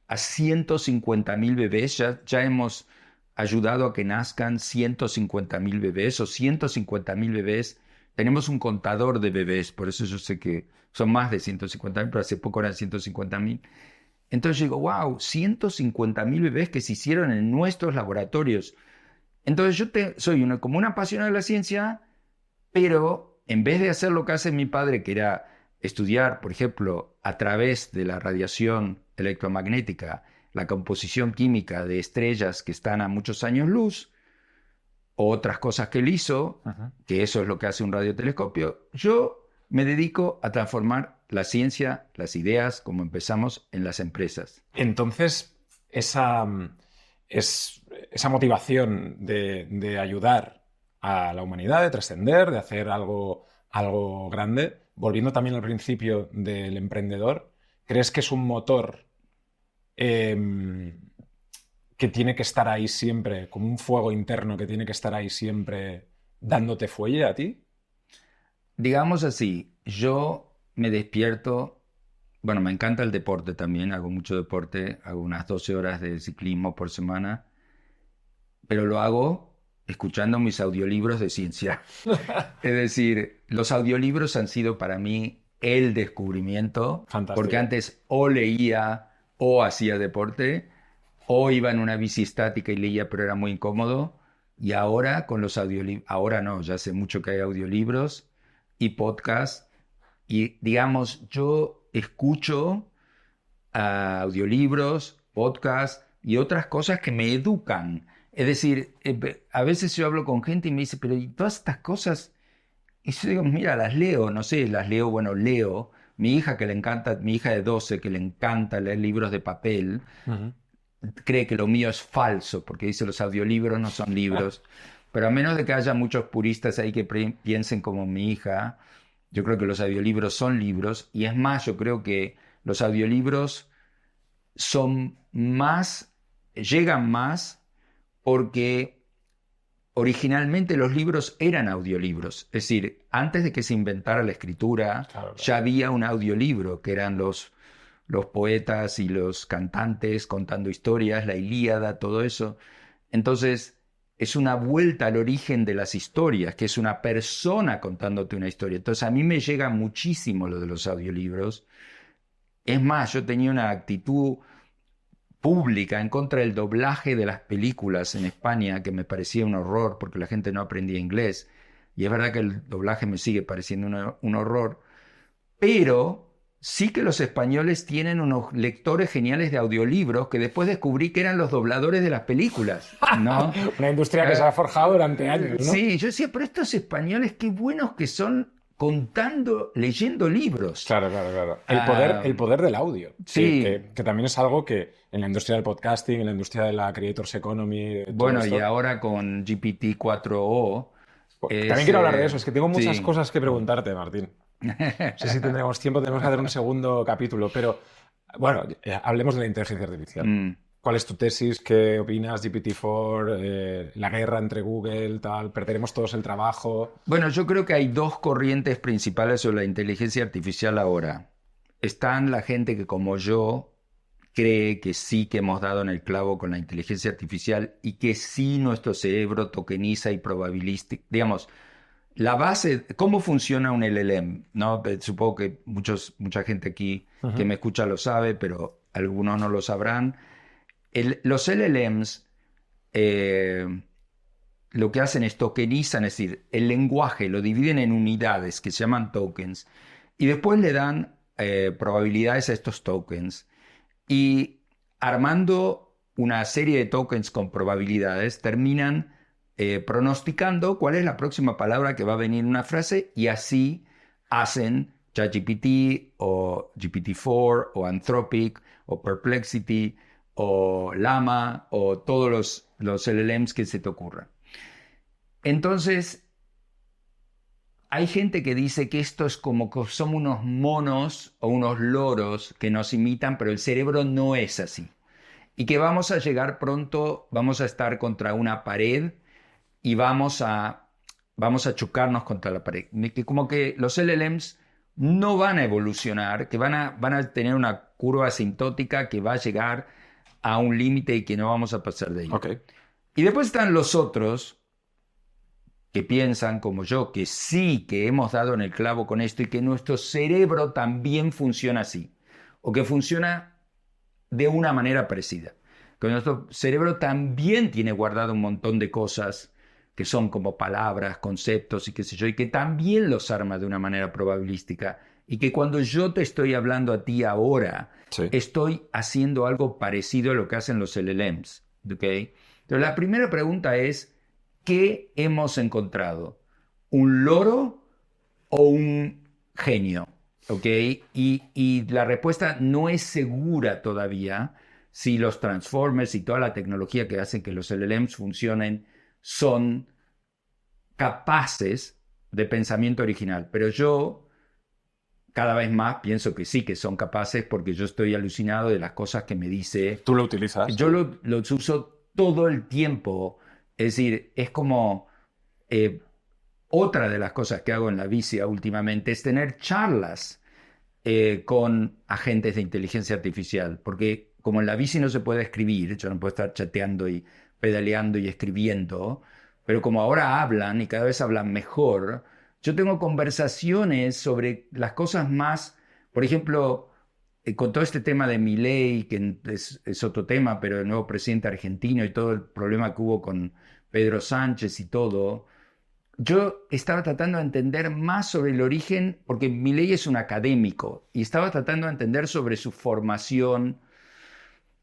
a 150.000 bebés. Ya hemos ayudado a que nazcan 150.000 bebés o 150.000 bebés. Tenemos un contador de bebés, por eso yo sé que son más de 150.000, pero hace poco eran 150.000. Entonces yo digo, wow, 150.000 bebés que se hicieron en nuestros laboratorios. Entonces yo soy como un apasionado de la ciencia, pero en vez de hacer lo que hace mi padre, que era estudiar, por ejemplo, a través de la radiación electromagnética, la composición química de estrellas que están a muchos años luz, o otras cosas que él hizo, que eso es lo que hace un radiotelescopio, yo me dedico a transformar la ciencia, las ideas, como empezamos, en las empresas. Entonces, esa motivación de ayudar a la humanidad, de trascender, de hacer algo grande, volviendo también al principio del emprendedor, ¿crees que es un motor que tiene que estar ahí siempre, como un fuego interno que tiene que estar ahí siempre dándote fuelle a ti? Digamos así, yo me despierto Bueno, me encanta el deporte también, hago mucho deporte, hago unas 12 horas de ciclismo por semana, pero lo hago escuchando mis audiolibros de ciencia. Es decir, los audiolibros han sido para mí el descubrimiento, porque Fantástico. antes o leía o hacía deporte, o iba en una bici estática y leía, pero era muy incómodo. Y ahora con los audiolibros, ahora no, ya hace mucho que hay audiolibros y podcasts. Y digamos, yo escucho audiolibros, podcasts y otras cosas que me educan. Es decir, a veces yo hablo con gente y me dice, pero ¿y todas estas cosas? Y yo digo, mira, las leo, no sé, las leo, bueno, leo. Mi hija que le encanta, mi hija de 12 que le encanta leer libros de papel, Ujú. cree que lo mío es falso, porque dice los audiolibros no son libros. Pero a menos de que haya muchos puristas ahí que piensen como mi hija, yo creo que los audiolibros son libros. Y es más, yo creo que los audiolibros son más, llegan más porque originalmente los libros eran audiolibros. Es decir, antes de que se inventara la escritura, Claro, claro. ya había un audiolibro que eran los poetas y los cantantes contando historias, la Ilíada, todo eso. Entonces, es una vuelta al origen de las historias, que es una persona contándote una historia. Entonces, a mí me llega muchísimo lo de los audiolibros. Es más, yo tenía una actitud pública en contra del doblaje de las películas en España, que me parecía un horror porque la gente no aprendía inglés. Y es verdad que el doblaje me sigue pareciendo un horror, pero sí que los españoles tienen unos lectores geniales de audiolibros que después descubrí que eran los dobladores de las películas, ¿no? Una industria que se ha forjado durante años, ¿no? Sí, yo decía, pero estos españoles qué buenos que son contando, leyendo libros. Claro, claro, claro. Ah, El poder del audio, sí, que también es algo que en la industria del podcasting, en la industria de la Creators Economy, todo bueno, y esto. ahora con GPT-4o También es... quiero hablar de eso, es que tengo muchas sí. cosas que preguntarte, Martín. No sé si tendremos tiempo, tenemos que hacer un segundo capítulo, pero bueno, hablemos de la inteligencia artificial. Mm. ¿Cuál es tu tesis? ¿Qué opinas? GPT-4, la guerra entre Google, tal, perderemos todos el trabajo. Bueno, yo creo que hay dos corrientes principales sobre la inteligencia artificial ahora. Están la gente que como yo cree que sí que hemos dado en el clavo con la inteligencia artificial y que sí nuestro cerebro tokeniza y probabilística. Digamos, la base, ¿cómo funciona un LLM? ¿No? Supongo que mucha gente aquí que Ujú. me escucha lo sabe, pero algunos no lo sabrán. Los LLMs lo que hacen es tokenizan, es decir, el lenguaje lo dividen en unidades que se llaman tokens y después le dan probabilidades a estos tokens. Y armando una serie de tokens con probabilidades, terminan pronosticando cuál es la próxima palabra que va a venir en una frase y así hacen ChatGPT o GPT-4 o Anthropic o Perplexity o Llama o todos los LLMs que se te ocurran. Entonces, hay gente que dice que esto es como que somos unos monos o unos loros que nos imitan, pero el cerebro no es así. Y que vamos a llegar pronto, vamos a estar contra una pared y vamos a chocarnos contra la pared. Que como que los LLMs no van a evolucionar, que van a tener una curva asintótica que va a llegar a un límite y que no vamos a pasar de ahí. Ok. Y después están los otros que piensan como yo, que sí, que hemos dado en el clavo con esto y que nuestro cerebro también funciona así, o que funciona de una manera parecida. Que nuestro cerebro también tiene guardado un montón de cosas que son como palabras, conceptos y qué sé yo, y que también los arma de una manera probabilística. Y que cuando yo te estoy hablando a ti ahora, Sí. estoy haciendo algo parecido a lo que hacen los LLMs. ¿Ok? Entonces, la primera pregunta es, ¿qué hemos encontrado? ¿Un loro o un genio? ¿Ok? Y la respuesta no es segura todavía si los transformers y toda la tecnología que hacen que los LLMs funcionen son capaces de pensamiento original. Pero yo cada vez más pienso que sí, que son capaces porque yo estoy alucinado de las cosas que me dice. ¿Tú lo utilizas? Yo los uso todo el tiempo. Es decir, es como... otra de las cosas que hago en la bici últimamente es tener charlas con agentes de inteligencia artificial, porque como en la bici no se puede escribir, yo no puedo estar chateando y pedaleando y escribiendo, pero como ahora hablan y cada vez hablan mejor, yo tengo conversaciones sobre las cosas más, por ejemplo, con todo este tema de Milei, que es otro tema, pero el nuevo presidente argentino y todo el problema que hubo con Pedro Sánchez y todo. Yo estaba tratando de entender más sobre el origen, porque Milei es un académico, y estaba tratando de entender sobre su formación.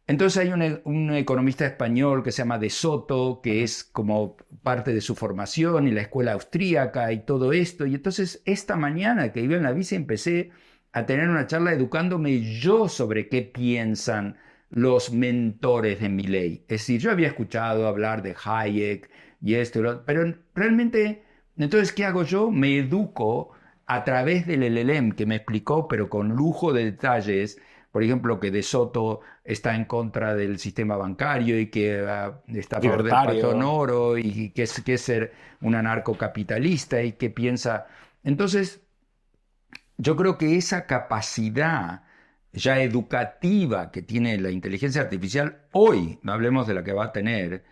Entonces hay un economista español que se llama De Soto, que es como parte de su formación y la escuela austríaca y todo esto. Y entonces esta mañana que iba en la bici empecé a tener una charla educándome yo sobre qué piensan los mentores de Milei. Es decir, yo había escuchado hablar de Hayek y esto, y pero realmente, entonces, ¿qué hago yo? Me educo a través del LLM que me explicó, pero con lujo de detalles. Por ejemplo, que De Soto está en contra del sistema bancario y que está a favor del patrón Libertario. oro y que es ser un anarcocapitalista y que piensa. Entonces, yo creo que esa capacidad ya educativa que tiene la inteligencia artificial hoy, no hablemos de la que va a tener,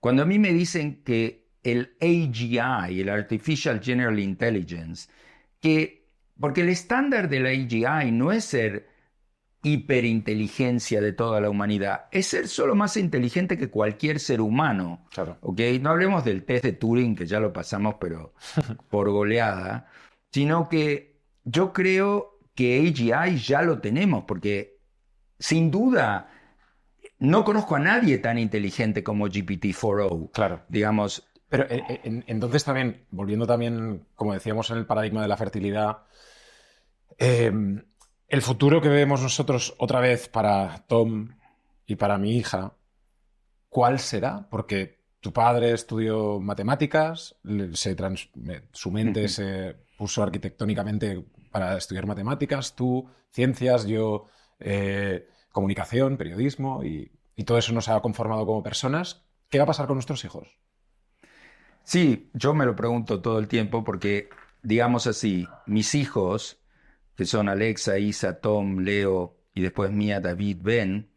cuando a mí me dicen que el AGI, el Artificial General Intelligence, que, porque el estándar del AGI no es ser hiperinteligencia de toda la humanidad, es ser solo más inteligente que cualquier ser humano. Claro. ¿Ok? No hablemos del test de Turing, que ya lo pasamos, pero por goleada, sino que yo creo que AGI ya lo tenemos, porque sin duda no conozco a nadie tan inteligente como GPT-4o. Claro. Digamos, Pero entonces también, volviendo también, como decíamos en el paradigma de la fertilidad, eh, el futuro que vemos nosotros otra vez para Tom y para mi hija, ¿cuál será? Porque tu padre estudió matemáticas, su mente se puso arquitectónicamente para estudiar matemáticas, tú ciencias, yo comunicación, periodismo, y todo eso nos ha conformado como personas. ¿Qué va a pasar con nuestros hijos? sí, yo me lo pregunto todo el tiempo porque, digamos así, mis hijos, que son Alexa, Isa, Tom, Leo y después Mía, David, Ben,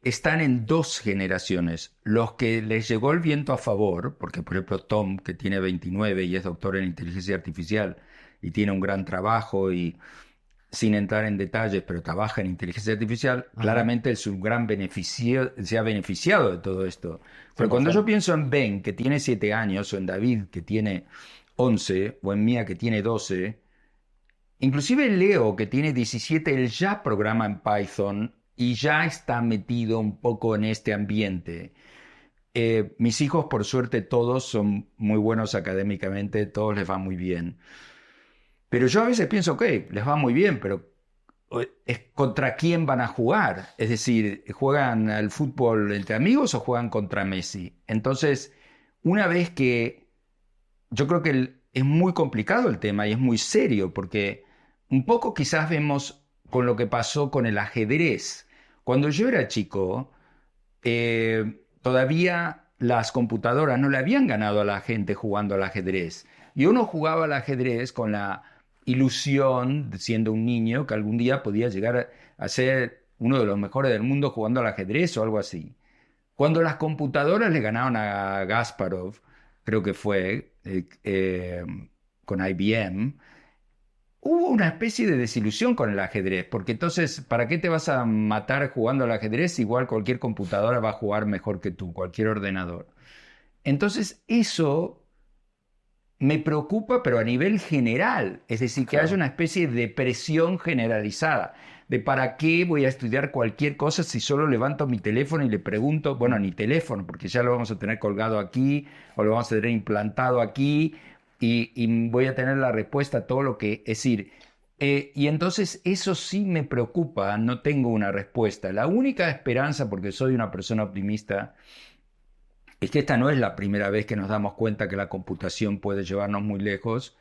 están en dos generaciones. Los que les llegó el viento a favor, porque por ejemplo Tom, que tiene 29 y es doctor en inteligencia artificial y tiene un gran trabajo y sin entrar en detalles, pero trabaja en inteligencia artificial, Ujú. claramente es un gran beneficio, se ha beneficiado de todo esto. Pero cuando yo 100%. pienso en Ben, que tiene 7 años, o en David, que tiene 11, o en Mía, que tiene 12, inclusive Leo, que tiene 17, él ya programa en Python y ya está metido un poco en este ambiente. Mis hijos, por suerte, todos son muy buenos académicamente, todos les va muy bien. Pero yo a veces pienso, ok, les va muy bien, pero es contra quién van a jugar. Es decir, ¿juegan al fútbol entre amigos o juegan contra Messi? Entonces, una vez que yo creo que es muy complicado el tema y es muy serio, porque un poco quizás vemos con lo que pasó con el ajedrez. Cuando yo era chico, todavía las computadoras no le habían ganado a la gente jugando al ajedrez. Y uno jugaba al ajedrez con la ilusión, siendo un niño, que algún día podía llegar a ser uno de los mejores del mundo jugando al ajedrez o algo así. Cuando las computadoras le ganaron a Kasparov, creo que fue, con IBM, hubo una especie de desilusión con el ajedrez, porque entonces, ¿para qué te vas a matar jugando al ajedrez? Igual cualquier computadora va a jugar mejor que tú, cualquier ordenador. Entonces, eso me preocupa, pero a nivel general, es decir, que haya Claro. una especie de presión generalizada, de para qué voy a estudiar cualquier cosa si solo levanto mi teléfono y le pregunto, bueno, ni teléfono, porque ya lo vamos a tener colgado aquí o lo vamos a tener implantado aquí y voy a tener la respuesta a todo lo que, es decir, y entonces eso sí me preocupa, no tengo una respuesta. La única esperanza, porque soy una persona optimista, es que esta no es la primera vez que nos damos cuenta que la computación puede llevarnos muy lejos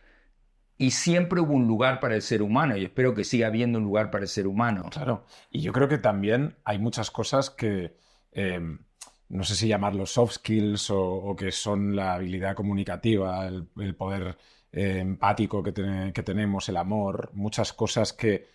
y siempre hubo un lugar para el ser humano y espero que siga habiendo un lugar para el ser humano. Claro, y yo creo que también hay muchas cosas que no sé si llamarlos soft skills o que son la habilidad comunicativa, el poder empático que tenemos, el amor, muchas cosas que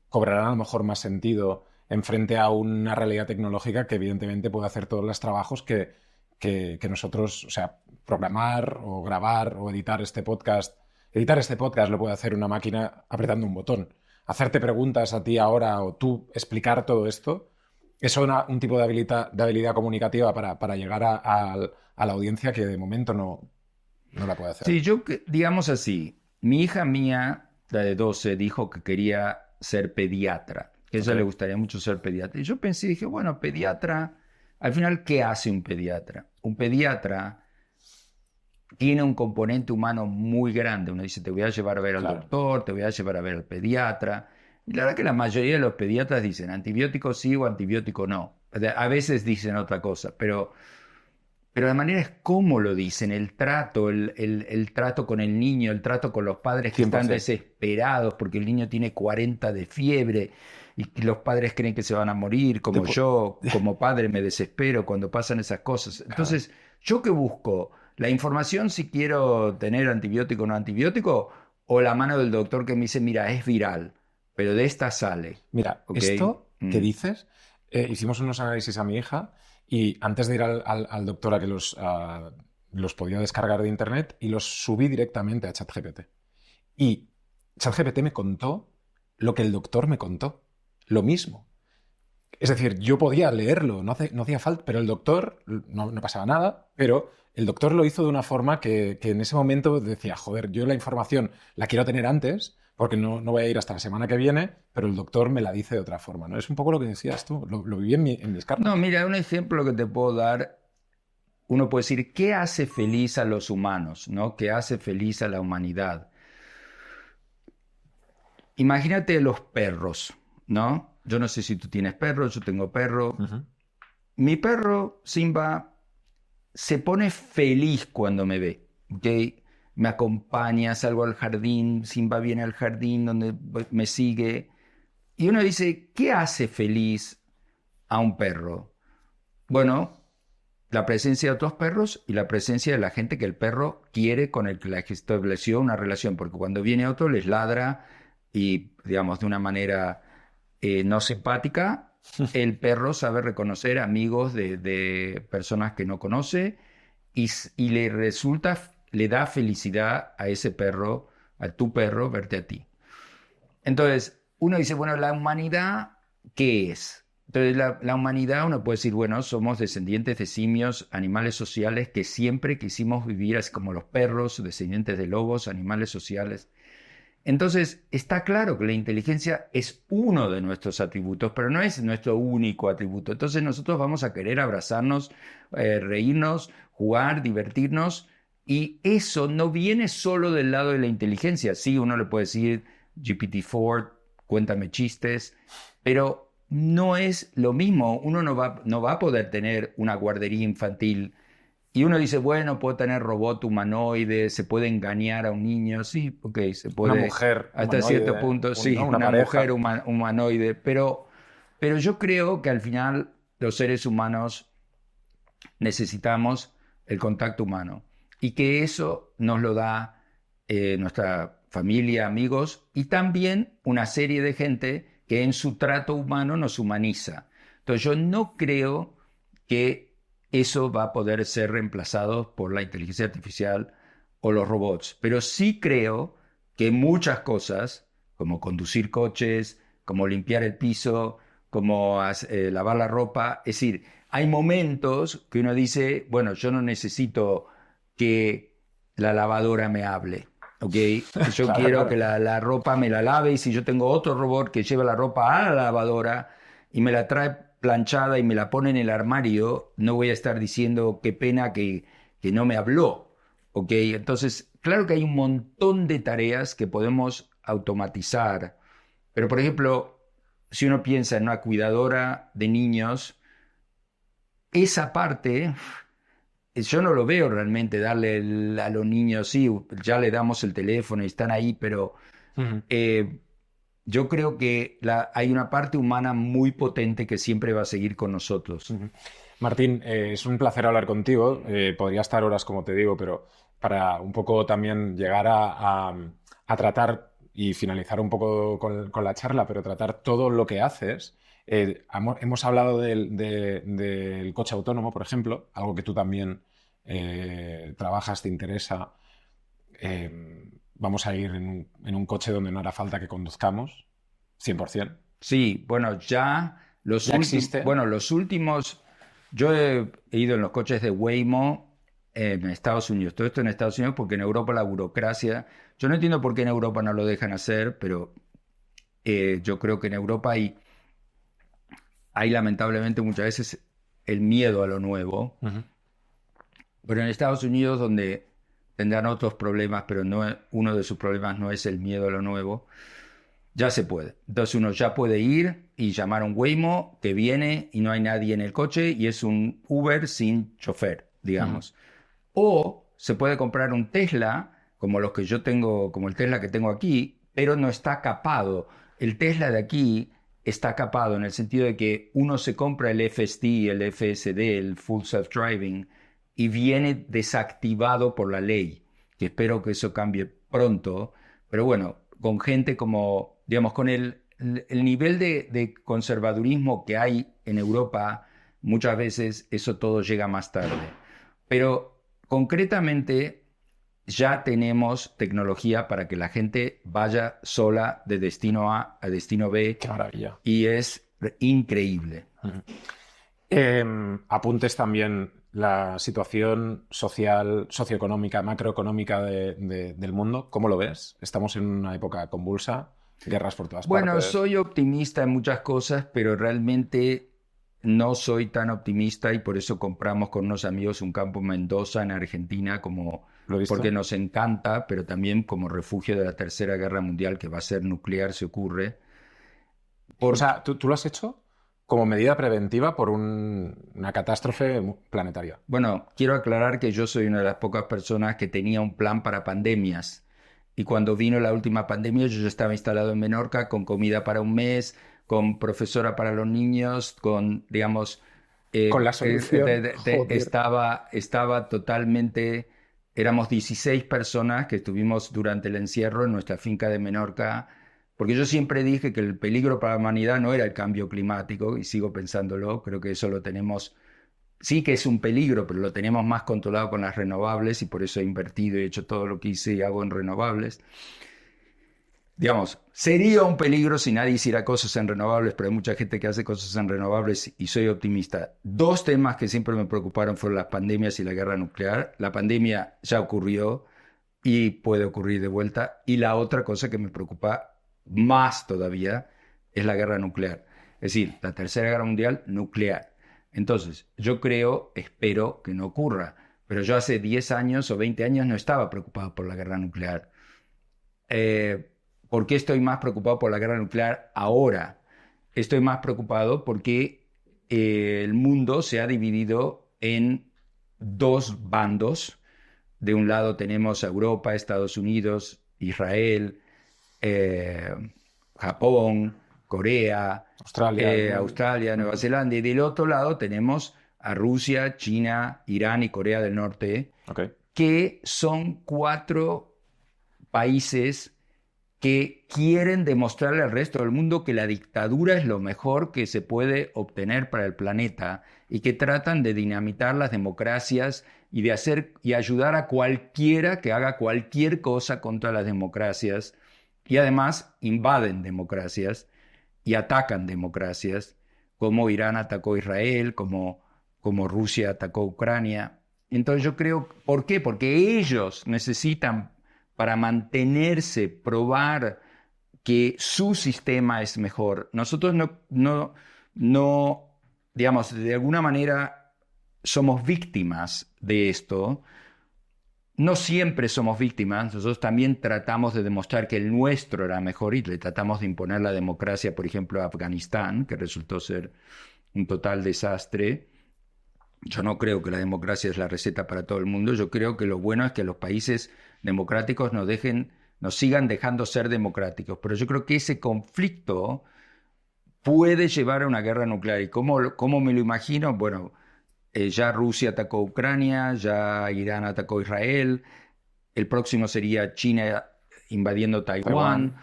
cobrarán a lo mejor más sentido en frente a una realidad tecnológica que evidentemente puede hacer todos los trabajos que nosotros, o sea, programar o grabar o editar este podcast. Editar este podcast lo puede hacer una máquina apretando un botón. Hacerte preguntas a ti ahora o tú explicar todo esto es un tipo de habilidad comunicativa para llegar a la audiencia que de momento no la puede hacer. Sí, digamos así, mi hija mía, la de 12, dijo que quería ser pediatra, que a ella le gustaría mucho ser pediatra. Y yo pensé, dije, bueno, pediatra, al final, ¿qué hace un pediatra? Un pediatra tiene un componente humano muy grande. Uno dice, te voy a llevar a ver al doctor, te voy a llevar a ver al pediatra. Y la verdad que la mayoría de los pediatras dicen antibiótico sí o antibiótico no. A veces dicen otra cosa, pero la manera es cómo lo dicen, el trato, el trato con el niño, el trato con los padres que 100%. están desesperados porque el niño tiene 40 de fiebre y que los padres creen que se van a morir, como yo, como padre, me desespero cuando pasan esas cosas. Entonces, ¿yo qué busco? ¿La información si quiero tener antibiótico o no antibiótico? ¿O la mano del doctor que me dice, mira, es viral, pero de esta sale? Mira, ¿Okay? Esto que dices, hicimos unos análisis a mi hija y antes de ir al doctor a que los podía descargar de internet y los subí directamente a ChatGPT. Y ChatGPT me contó lo que el doctor me contó. Lo mismo. Es decir, yo podía leerlo, no hacía falta, pero el doctor, no pasaba nada, pero el doctor lo hizo de una forma que en ese momento decía, joder, yo la información la quiero tener antes, porque no voy a ir hasta la semana que viene, pero el doctor me la dice de otra forma, ¿no? Es un poco lo que decías tú, lo viví en mis cartas. No, mira, un ejemplo que te puedo dar, uno puede decir, ¿qué hace feliz a los humanos, ¿no? ¿Qué hace feliz a la humanidad? Imagínate los perros, ¿no? Yo no sé si tú tienes perro, yo tengo perro. Uh-huh. Mi perro, Simba, se pone feliz cuando me ve, ¿ok? Me acompaña, salgo al jardín, Simba viene al jardín donde me sigue. Y uno dice, ¿qué hace feliz a un perro? Bueno, la presencia de otros perros y la presencia de la gente que el perro quiere con el que la estableció una relación, porque cuando viene otro les ladra y, digamos, de una manera no simpática, el perro sabe reconocer amigos de personas que no conoce y le da felicidad a ese perro, a tu perro, verte a ti. Entonces, uno dice, bueno, la humanidad, ¿qué es? Entonces, la humanidad, uno puede decir, bueno, somos descendientes de simios, animales sociales que siempre quisimos vivir así como los perros, descendientes de lobos, animales sociales. Entonces, está claro que la inteligencia es uno de nuestros atributos, pero no es nuestro único atributo. Entonces, nosotros vamos a querer abrazarnos, reírnos, jugar, divertirnos, y eso no viene solo del lado de la inteligencia. Sí, uno le puede decir GPT-4, cuéntame chistes, pero no es lo mismo. Uno no va a poder tener una guardería infantil. Y uno dice, bueno, puedo tener robot humanoide, se puede engañar a un niño. Sí, ok, se puede. Una mujer hasta cierto punto, sí, ¿no? una mujer humanoide. Pero yo creo que al final los seres humanos necesitamos el contacto humano. Y que eso nos lo da nuestra familia, amigos, y también una serie de gente que en su trato humano nos humaniza. Entonces yo no creo que eso va a poder ser reemplazado por la inteligencia artificial o los robots. Pero sí creo que muchas cosas, como conducir coches, como limpiar el piso, como lavar la ropa, es decir, hay momentos que uno dice, bueno, yo no necesito que la lavadora me hable, ¿ok? Yo quiero que la ropa me la lave y si yo tengo otro robot que lleva la ropa a la lavadora y me la trae planchada y me la pone en el armario, no voy a estar diciendo qué pena que no me habló, ¿ok? Entonces, claro que hay un montón de tareas que podemos automatizar, pero por ejemplo, si uno piensa en una cuidadora de niños, esa parte, yo no lo veo realmente darle a los niños, sí, ya le damos el teléfono y están ahí, pero Uh-huh. yo creo que hay una parte humana muy potente que siempre va a seguir con nosotros. Uh-huh. Martín, es un placer hablar contigo. Podría estar horas, como te digo, pero para un poco también llegar a tratar y finalizar un poco con la charla, pero tratar todo lo que haces. Hemos hablado del coche autónomo, por ejemplo, algo que tú también trabajas, te interesa. Vamos a ir en un coche donde no hará falta que conduzcamos, 100%. Sí, bueno, Ya existe. los últimos, yo he ido en los coches de Waymo en Estados Unidos, todo esto en Estados Unidos porque en Europa la burocracia, yo no entiendo por qué en Europa no lo dejan hacer, pero yo creo que en Europa hay lamentablemente muchas veces el miedo a lo nuevo, Ujú. pero en Estados Unidos donde tendrán otros problemas, pero uno de sus problemas no es el miedo a lo nuevo. Ya se puede. Entonces uno ya puede ir y llamar a un Waymo que viene y no hay nadie en el coche y es un Uber sin chofer, Ujú. digamos. O se puede comprar un Tesla, como los que yo tengo, como el Tesla que tengo aquí, pero no está capado. El Tesla de aquí está capado en el sentido de que uno se compra el FSD, el FSD, el Full Self Driving, y viene desactivado por la ley, que espero que eso cambie pronto. Pero bueno, con gente como, digamos, con el nivel de conservadurismo que hay en Europa, muchas veces eso todo llega más tarde. Pero concretamente ya tenemos tecnología para que la gente vaya sola de destino A destino B Qué maravilla. y es increíble. Ujú. Apuntes también la situación social, socioeconómica, macroeconómica del mundo. ¿Cómo lo ves? Estamos en una época convulsa, guerras por todas Bueno, partes. soy optimista en muchas cosas, pero realmente no soy tan optimista y por eso compramos con unos amigos un campo en Mendoza, en Argentina, como ¿Lo he porque visto? nos encanta, pero también como refugio de la Tercera Guerra Mundial, que va a ser nuclear si ocurre. O Porque, sea, tú lo has hecho como medida preventiva por una catástrofe planetaria. bueno, quiero aclarar que yo soy una de las pocas personas que tenía un plan para pandemias. Y cuando vino la última pandemia, yo ya estaba instalado en Menorca con comida para un mes, con profesora para los niños, con, digamos, Con la solución, joder. estaba totalmente, éramos 16 personas que estuvimos durante el encierro en nuestra finca de Menorca, porque yo siempre dije que el peligro para la humanidad no era el cambio climático, y sigo pensándolo, creo que eso lo tenemos, sí que es un peligro, pero lo tenemos más controlado con las renovables y por eso he invertido y he hecho todo lo que hice y hago en renovables. Digamos, sería un peligro si nadie hiciera cosas en renovables, pero hay mucha gente que hace cosas en renovables y soy optimista. Dos temas que siempre me preocuparon fueron las pandemias y la guerra nuclear. La pandemia ya ocurrió y puede ocurrir de vuelta. Y la otra cosa que me preocupa más todavía es la guerra nuclear. Es decir, la tercera guerra mundial nuclear. Entonces, yo creo, espero que no ocurra, pero yo hace 10 años o 20 años no estaba preocupado por la guerra nuclear. Eh, ¿Por qué estoy más preocupado por la guerra nuclear ahora? Estoy más preocupado porque el mundo se ha dividido en dos bandos. De un lado tenemos a Europa, Estados Unidos, Israel, eh, Japón, Corea, Australia. Australia, Nueva Ujú. Zelanda, y del otro lado tenemos a Rusia, China, Irán y Corea del Norte, Ok. que son cuatro países que quieren demostrarle al resto del mundo que la dictadura es lo mejor que se puede obtener para el planeta y que tratan de dinamitar las democracias y de hacer y ayudar a cualquiera que haga cualquier cosa contra las democracias y además invaden democracias y atacan democracias, como Irán atacó a Israel, como Rusia atacó a Ucrania. Entonces yo creo, ¿por qué? Porque ellos necesitan para mantenerse, probar que su sistema es mejor. Nosotros no, digamos, de alguna manera somos víctimas de esto. No siempre somos víctimas, nosotros también tratamos de demostrar que el nuestro era mejor y le tratamos de imponer la democracia, por ejemplo, a Afganistán, que resultó ser un total desastre. Yo no creo que la democracia es la receta para todo el mundo. Yo creo que lo bueno es que los países democráticos nos sigan dejando ser democráticos. Pero yo creo que ese conflicto puede llevar a una guerra nuclear. ¿Y cómo me lo imagino? Bueno, ya Rusia atacó a Ucrania, ya Irán atacó a Israel. el próximo sería China invadiendo Taiwán.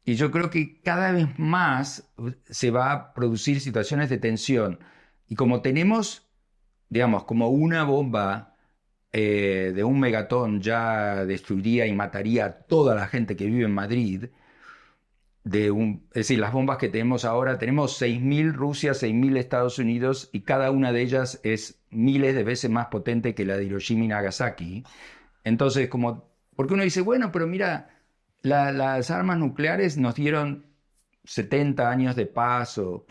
Y yo creo que cada vez más se va a producir situaciones de tensión. Y como tenemos, digamos, como una bomba de un megatón ya destruiría y mataría a toda la gente que vive en Madrid, es decir, las bombas que tenemos ahora, tenemos 6.000 Rusia, 6.000 Estados Unidos, y cada una de ellas es miles de veces más potente que la de Hiroshima y Nagasaki. Entonces, porque uno dice, bueno, pero mira, las armas nucleares nos dieron 70 años de paz o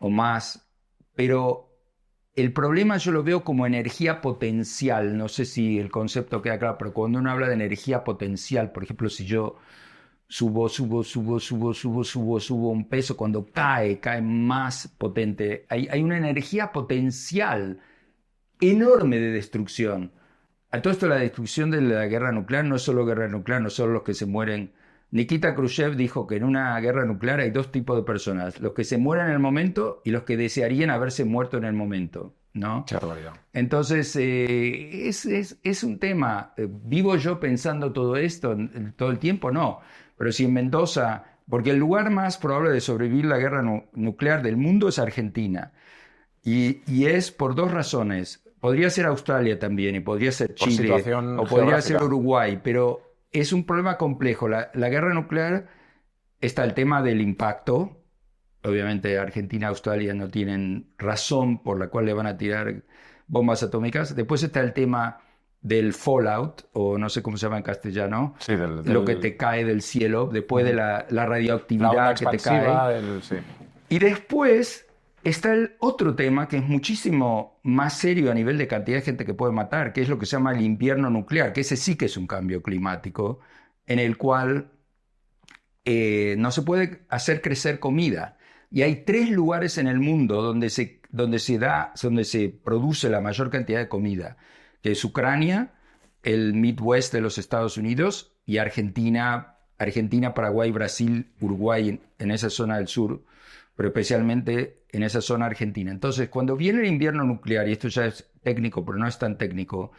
más, pero el problema yo lo veo como energía potencial. No sé si el concepto queda claro, pero cuando uno habla de energía potencial, por ejemplo, si yo subo un peso, cuando cae más potente. Hay una energía potencial enorme de destrucción. A todo esto, la destrucción de la guerra nuclear no es solo guerra nuclear, no son los que se mueren. Nikita Khrushchev dijo que en una guerra nuclear hay dos tipos de personas: los que se mueren en el momento y los que desearían haberse muerto en el momento, ¿no? Qué barbaridad. Entonces, es un tema. ¿Vivo yo pensando todo esto todo el tiempo? No. Pero si en Mendoza, porque el lugar más probable de sobrevivir la guerra nuclear del mundo es Argentina. Y es por dos razones. Podría ser Australia también, y podría ser Por Chile, situación o podría geográfica. ser Uruguay, pero es un problema complejo. La guerra nuclear, está el tema del impacto. Obviamente Argentina y Australia no tienen razón por la cual le van a tirar bombas atómicas. Después está el tema del fallout, o no sé cómo se llama en castellano, Sí, lo que te cae del cielo, después de la la onda radioactividad que te cae. expansiva, sí. Y después está el otro tema que es muchísimo más serio a nivel de cantidad de gente que puede matar, que es lo que se llama el invierno nuclear, que ese sí que es un cambio climático, en el cual no se puede hacer crecer comida. Y hay 3 lugares en el mundo donde se produce la mayor cantidad de comida, que es Ucrania, el Midwest de los Estados Unidos, y Argentina, Paraguay, Brasil, Uruguay, en esa zona del sur, pero especialmente en esa zona argentina. Entonces, cuando viene el invierno nuclear, y esto ya es técnico, pero no es tan técnico,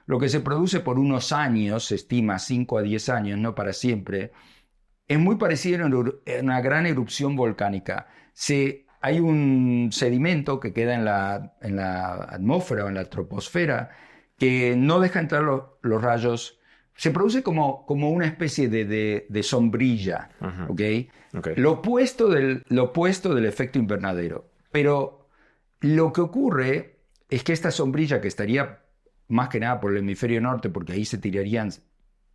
lo que se produce por unos años, se estima 5 a 10 años, no para siempre, es muy parecido a una gran erupción volcánica. Hay un sedimento que queda en la atmósfera o en la troposfera que no deja entrar los rayos. Se produce como una especie de sombrilla, Ujú. ¿ok? Ok. Lo opuesto del efecto invernadero. Pero lo que ocurre es que esta sombrilla, que estaría más que nada por el hemisferio norte, porque ahí se tirarían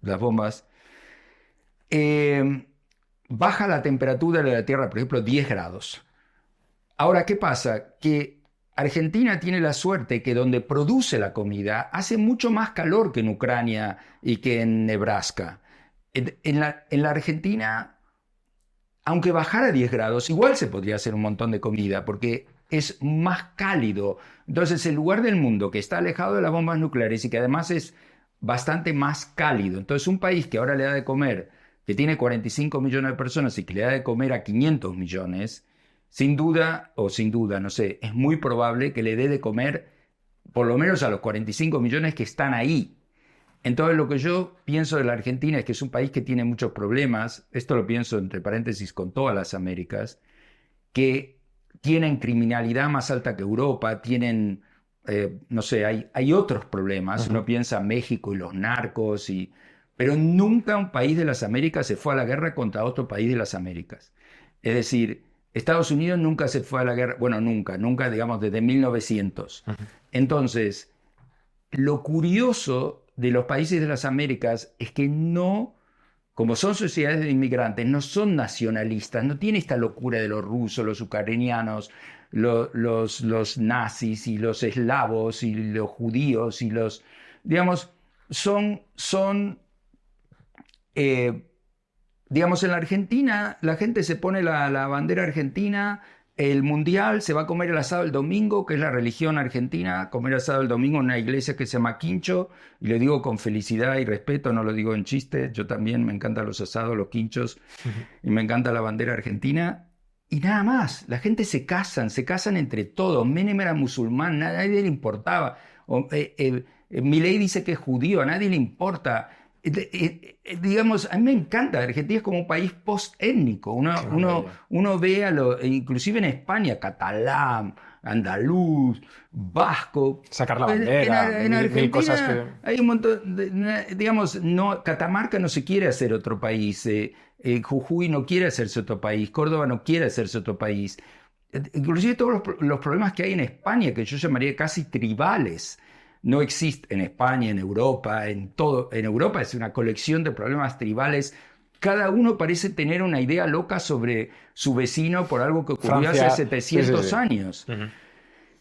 las bombas, baja la temperatura de la Tierra, por ejemplo, 10 grados. Ahora, ¿qué pasa? Que Argentina tiene la suerte que donde produce la comida hace mucho más calor que en Ucrania y que en Nebraska. En la Argentina, aunque bajara 10 grados, igual se podría hacer un montón de comida porque es más cálido. Entonces, el lugar del mundo que está alejado de las bombas nucleares y que además es bastante más cálido. Entonces, un país que ahora le da de comer, que tiene 45 millones de personas y que le da de comer a 500 millones, sin duda, no sé, es muy probable que le dé de comer por lo menos a los 45 millones que están ahí. Entonces, lo que yo pienso de la Argentina es que es un país que tiene muchos problemas, esto lo pienso entre paréntesis con todas las Américas, que tienen criminalidad más alta que Europa, tienen, no sé, hay otros problemas. Uno piensa México y los narcos, pero nunca un país de las Américas se fue a la guerra contra otro país de las Américas. Es decir, Estados Unidos nunca se fue a la guerra, bueno, nunca, digamos, desde 1900. Entonces, lo curioso de los países de las Américas es que no, como son sociedades de inmigrantes, no son nacionalistas, no tiene esta locura de los rusos, los ucranianos, los nazis y los eslavos y los judíos y digamos, eh, digamos, en la Argentina la gente se pone la bandera argentina. El mundial, se va a comer el asado el domingo, que es la religión argentina, comer asado el domingo en una iglesia que se llama Quincho, y lo digo con felicidad y respeto, no lo digo en chiste. Yo también me encantan los asados, los quinchos, y me encanta la bandera argentina. Y nada más, la gente se casan entre todos. Menem era musulmán, a nadie le importaba. Milei dice que es judío, a nadie le importa. digamos, a mí me encanta. Argentina es como un país post-étnico. Uno ve inclusive en España, catalán, andaluz, vasco. Sacar la bandera, En Argentina mil cosas que... hay un montón, digamos, no, Catamarca no se quiere hacer otro país, Jujuy no quiere hacerse otro país, Córdoba no quiere hacerse otro país. Inclusive todos los problemas que hay en España, que yo llamaría casi tribales, no existen en España, en Europa, en todo. En Europa es una colección de problemas tribales. Cada uno parece tener una idea loca sobre su vecino por algo que ocurrió Francia, hace 700 sí. años.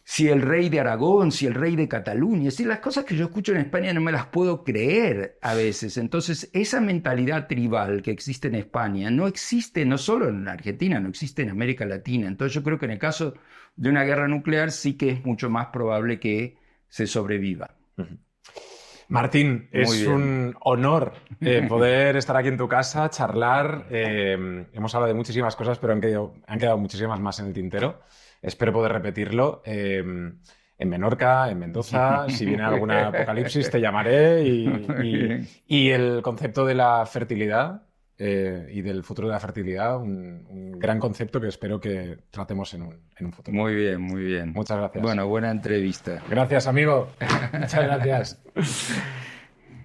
Si el rey de Aragón, si el rey de Cataluña, si las cosas que yo escucho en España no me las puedo creer a veces. Entonces, esa mentalidad tribal que existe en España no existe no solo en Argentina, no existe en América Latina. Entonces, yo creo que en el caso de una guerra nuclear sí que es mucho más probable que se sobreviva. Martín, es un honor poder estar aquí en tu casa, charlar. Hemos hablado de muchísimas cosas, pero han quedado muchísimas más en el tintero. Espero poder repetirlo en Menorca, en Mendoza. Si viene alguna apocalipsis, te llamaré. Y el concepto de la fertilidad y del futuro de la fertilidad, un gran concepto que espero que tratemos en un futuro. Muy bien, muy bien. Muchas gracias. Bueno, buena entrevista. Gracias, amigo. Muchas gracias.